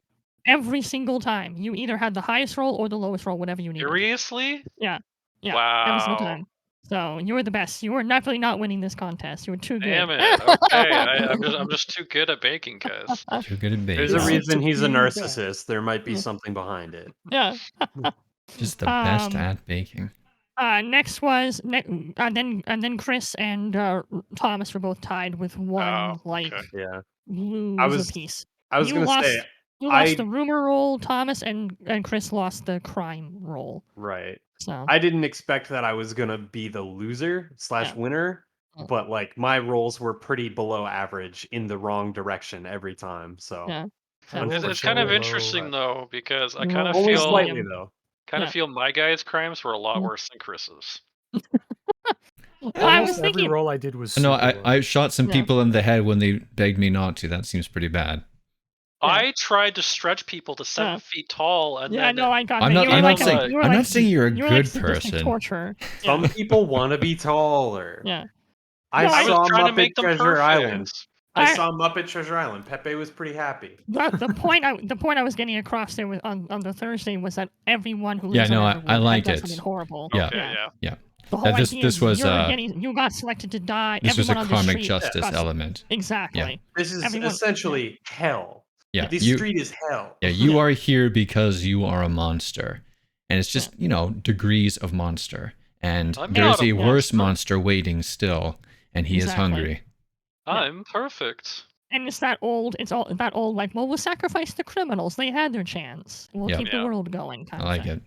Every single time, you either had the highest roll or the lowest roll, whatever you needed. Seriously? Yeah. Wow. Every single time. So you were the best. You were definitely not winning this contest. You were too good. Damn it. Okay, I'm just too good at baking, guys. Too good at There's bait. a Yeah. reason he's a Yeah. narcissist. There might be Yeah. something behind it. Yeah. Just the best Um, at baking. Next was then Chris and Thomas were both tied with one Oh, like okay. Yeah. lose apiece. I was You gonna lost- say You lost I- the rumor roll, Thomas, and Chris lost the crime roll. right. So I didn't expect that I was gonna be the loser / Yeah. winner, Yeah. but like my rolls were pretty below average in the wrong direction every time. So Yeah. I rolled It's a kind of low, interesting though, because I You kind of rolled only feel slightly though. Kind Yeah. of feel my guy's crimes were a lot Mm. worse than Chris's. Well, I was Almost every thinking. roll I did was No, super low. I shot some Yeah. people in the head when they begged me not to. That seems pretty bad. Yeah. I tried to stretch people to 7 feet tall, and Yeah, then no, I got I'm that. not. You were I'm like not saying. you were I'm like not saying you're a you were like good sadistic person. torture. Some Yeah. people want to be taller. Yeah. I No, I was saw trying to Muppet make them Treasure Island. perfect. I I- saw Muppet Treasure Island. Pepe was pretty happy. the point I was getting across there was on the Thursday was that everyone who Yeah, lives no, on I Everwood had like done it. something horrible. Yeah. Okay, yeah. The whole This- idea this is was, you got selected to die. This was a Everyone on the karmic street justice got- element. Exactly. This is Everyone- essentially hell. Yeah, This you. street is hell. Yeah, you are here because you are a monster, and it's just degrees of monster. And I'm there's not a a worse monster. monster waiting still, and he is Exactly. hungry. I'm perfect. And it's that old. It's all that old. Like, well, we'll sacrifice the criminals. They had their chance. We'll Yeah. keep the Yeah. world going. Kind I like of thing. it.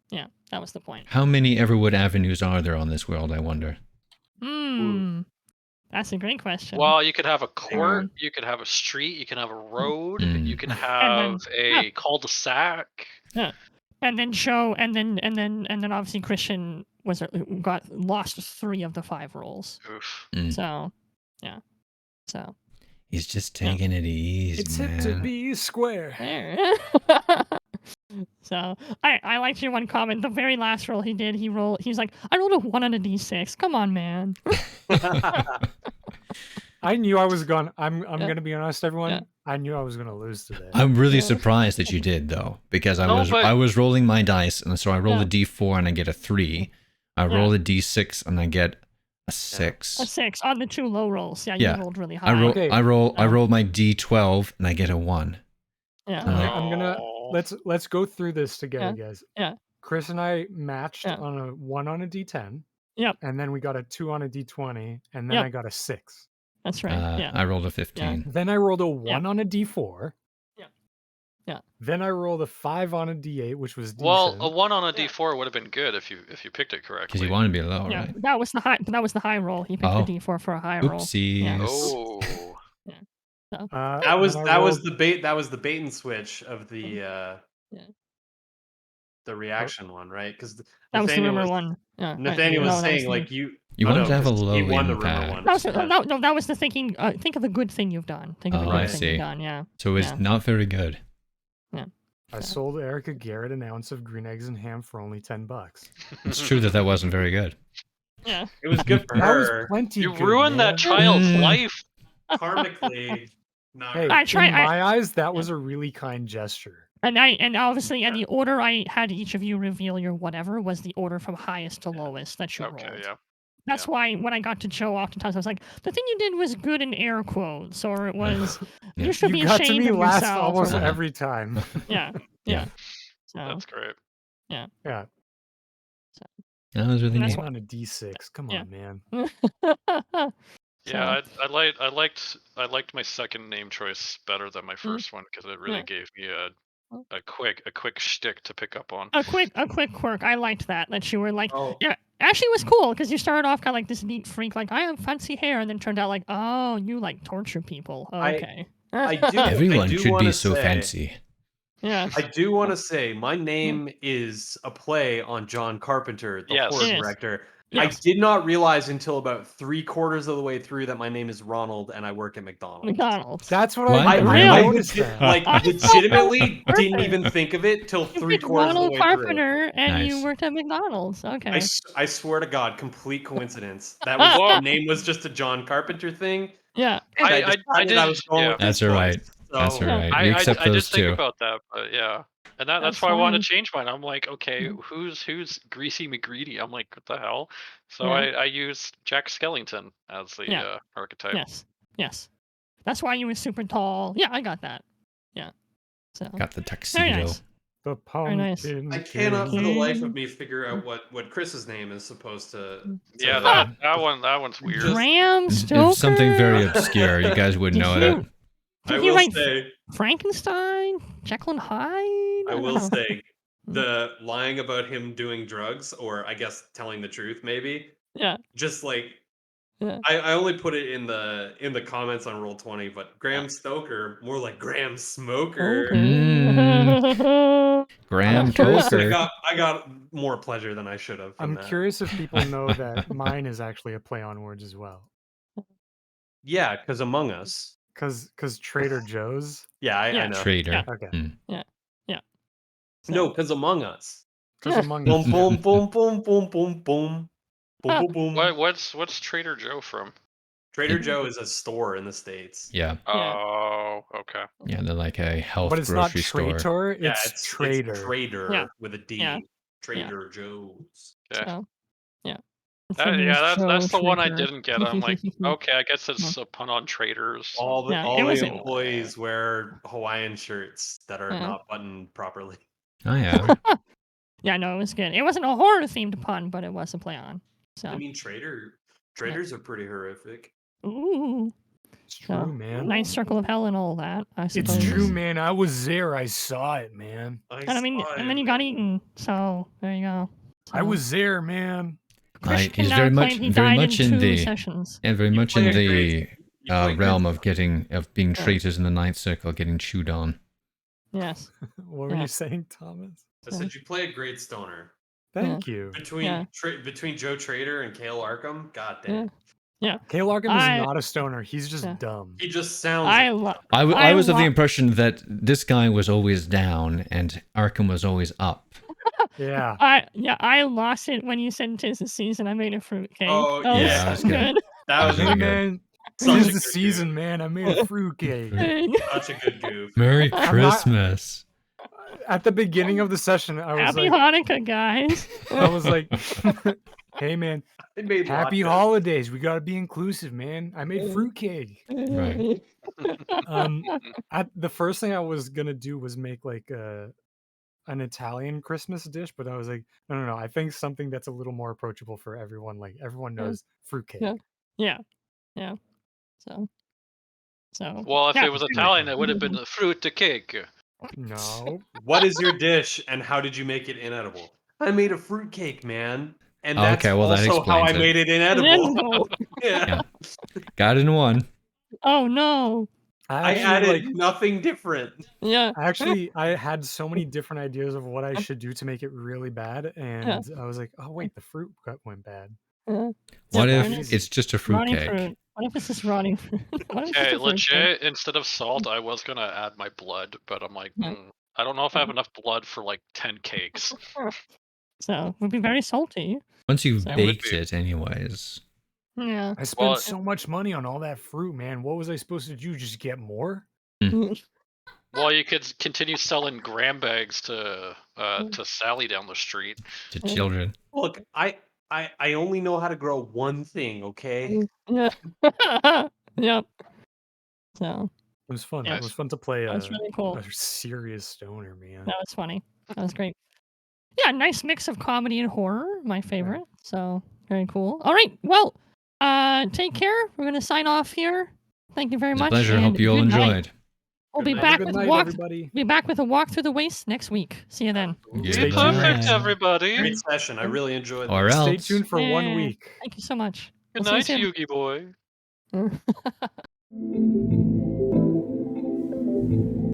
Yeah, that was the point. How many Everwood avenues are there on this world? I wonder. That's a great question. Well, you could have a court, on. you could have a street, you can have a road, Mm. you can then- have yeah. a cul-de-sac. and then obviously Christian got lost 3 of the 5 rolls. Oof. Mm. So, yeah. So. He's just taking it easy, It's man. hip to be square. So I liked your one comment. The very last roll he did, he's like, I rolled a 1 on a d6. Come on, man. I knew I was gonna. I'm gonna be honest, everyone. Yeah. I knew I was gonna lose today. I'm really Yeah. surprised that you did though, because No, but- I was rolling my dice, and so I roll Yeah. a d4 and I get a 3. I Yeah. roll a d6 and I get a 6. A 6 on the 2 low rolls. Yeah, you Yeah. rolled really high. I roll Okay. I roll I Oh. roll my d12 and I get a 1. Yeah. I'm like- I'm gonna Oh. let's go through this together, guys. Yeah. Chris and I matched Yeah. on a 1 on a d10. Yep. And then we got a 2 on a d20, and then Yep. I got a 6. That's right. Yeah. I rolled a 15. Then I rolled a 1 on a d4. Yeah. Yeah. Then I rolled a 5 on a d8, which was decent. Well, a 1 on a Yeah. d4 would have been good if you picked it correctly. Because you want to be low, Yeah, right? that was the high roll. He picked Oh. the d4 for a high roll. Oopsies. Oh. That was and I rolled- the bait. That was the bait and switch of the the reaction one, right? Because That was the rumor one. Yeah. Nathaniel no, was that saying the- like you wanted to have a 'cause he low won the rumor impact. one. That was, Yeah. no, that was the thinking. Think of a good thing you've done. Think of a Oh, good I thing see. you've done. Yeah. So it's Yeah. not very good. I sold Erica Garrett an ounce of green eggs and ham for only $10. It's true that was not very good. Yeah. It was good for That was her. plenty. You good, ruined man. that child's Mm. life. Karmically, not Hey, good. I try- in my eyes, that was a really kind gesture. And obviously, and the order I had each of you reveal your whatever was the order from highest to lowest that you Okay, rolled. yeah. That's why when I got to Joe, oftentimes I was like, the thing you did was good in air quotes, or it was Yeah. you should You be got to ashamed me of last yourself. or almost whatever. every time. Yeah. Yeah. So, That's great. Yeah. That was really That's neat. On a D6. Come Yeah. on, man. Yeah, I liked my second name choice better than my first one because it really Yeah. gave me a quick shtick to pick up on. a quick quirk. I liked that you were like, Oh, yeah. Actually, it was cool because you started off kind of like this neat freak, like I have fancy hair, and then turned out like, oh, you like torture people. Okay. I do. Everyone do should be wanna so say- fancy. Yeah. I do want to say my name is a play on John Carpenter, the Yes. horror Yes. director. Yes. I did not realize until about 3/4 of the way through that my name is Ronald and I work at McDonald's. McDonald's. That's what What? I Really? I I noticed legit- that. like I thought that legitimately was didn't perfect. even think of it till You 3/4 picked of the Ronald way through. Carpenter, and Nice. you worked at McDonald's. Okay. I swear to God, complete coincidence. That was Whoa. the name was just a John Carpenter thing. Yeah. And I I decided did- I was going yeah. with That's his all voice, right. so- That's all right. I We accept I did those think too. about that, but yeah. And that's That's why I wanted fine. to change mine. I'm like, okay, who's Greasy McGreedy? I'm like, what the hell? So Yeah. I used Jack Skellington as the Yeah. archetype. Yes. That's why you were super tall. Yeah, I got that. Yeah. So Got the very tuxedo. nice. The Very nice. pumpkin. I cannot for the king. life of me figure out what Chris's name is supposed to. Yeah, to- that one's weird. Just- Bram It's Stoker. something very obscure. You guys wouldn't know Did that. Did I he will write say. Frankenstein? Jekyll and Hyde? I don't will know. say the lying about him doing drugs, or I guess telling the truth, maybe. Yeah. Just like Yeah. I only put it in the comments on Roll20, but Graham Stoker, more like Graham Smoker. Graham Curious, Toker. I got more pleasure than I should have from I'm that. curious if people know that mine is actually a play on words as well. Yeah, because Among Us. Cause Trader Joe's. Yeah, I Yeah. know. Trader. Okay. Mm. No, because Among Us. Cause Among Boom, Us. boom, boom, boom, boom, boom, boom, boom, boom, boom. What's Trader Joe from? Trader Joe is a store in the States. Yeah. Yeah. Oh, okay. Yeah, they're like a health But it's not grocery store. Traitor, Yeah, it's it's Trader. Trader Yeah. with a D. Yeah. Trader Joe's. Okay. So, yeah. It's Yeah, Joe that's the one I Trader. didn't get. I'm like, okay, I guess it's a pun on traders. So. All the Yeah, all it the wasn't- employees wear Hawaiian shirts that are Yeah. not buttoned properly. Oh yeah. Yeah, no, it was good. It wasn't a horror themed pun, but it was a play on. So, I mean, traders are pretty horrific. ooh, It's true, so, man. nice circle of hell and all that. I suppose. It's true, man. I was there. I saw it, man. And I mean, saw and then it, you got man. eaten. So there you go. I So, was there, man. Chris can He's now very claim much he very died much in in 2 the sessions. and very You much play in a the great- you play realm great- of being Yeah. traitors in the night circle, getting chewed on. Yes. What were Yeah. you saying, Thomas? I said you play a great stoner. Thank you. Between Yeah. between Joe Trader and Kale Arkham, god Yeah. damn. Yeah. Kale Arkham I- is not a stoner. He's just Yeah. dumb. He just sounds I like lo- I was of the lo- impression that this guy was always down and Arkham was always up. Yeah. I lost it when you said 'tis the season. I made a fruitcake. Oh, That was yeah, so that's good. that was That Hey, was a, good. man. Such a Tis the good season, goof. man. I made a fruitcake. such a good goof. Merry I'm not- Christmas. At the beginning of the session, I was Happy like, Hanukkah, guys. I was like, hey, man, They made happy latkes. holidays. We gotta be inclusive, man. I made fruitcake. Right. The first thing I was gonna do was make like an Italian Christmas dish, but I was like, no. I think something that's a little more approachable for everyone. Like everyone knows fruitcake. Yeah. Yeah. So. Well, if yeah. it was Italian, it would have been fruit to cake. No. What is your dish and how did you make it inedible? I made a fruitcake, man. And that's Okay, well, that also how I explains it. made it inedible. No. Yeah. Got it in one. Oh no. I actually, added like, nothing different. Yeah. I had so many different ideas of what I should do to make it really bad, and I was like, oh wait, the fruit went bad. What Yeah, if it's just a Rotting fruitcake? fruit. What if it's just rotting fruit? What if it's Okay, just a fruit cake? legit. Instead of salt, I was gonna add my blood, but I'm like, Yeah. I don't know if I have enough blood for like 10 cakes. So it would be very salty. Once you've So- It would baked be. it, anyways. Yeah. I spent Well, so much money on all that fruit, man. What was I supposed to do? Just get more? Well, you could continue selling gram bags to Sally down the street. To children. Look, I only know how to grow one thing, okay? Yeah. Yep. So It was fun. Yeah. It was fun to play that was really cool. a serious stoner, man. That was funny. That was great. Yeah, nice mix of comedy and horror. My favorite. So very cool. All right. Well, take care. We're gonna sign off here. Thank you very It's a much. pleasure. and Hope you all good night. enjoyed. We'll be Good night. back Good with night, walk. everybody. Be back with a walk through the waste next week. See you then. Good Stay Be tuned. perfect, night. everybody. Great session. I really enjoyed Or this. else. Stay tuned for 1 Yeah. week. Thank you so much. Good We'll night, see you Yugi boy. soon.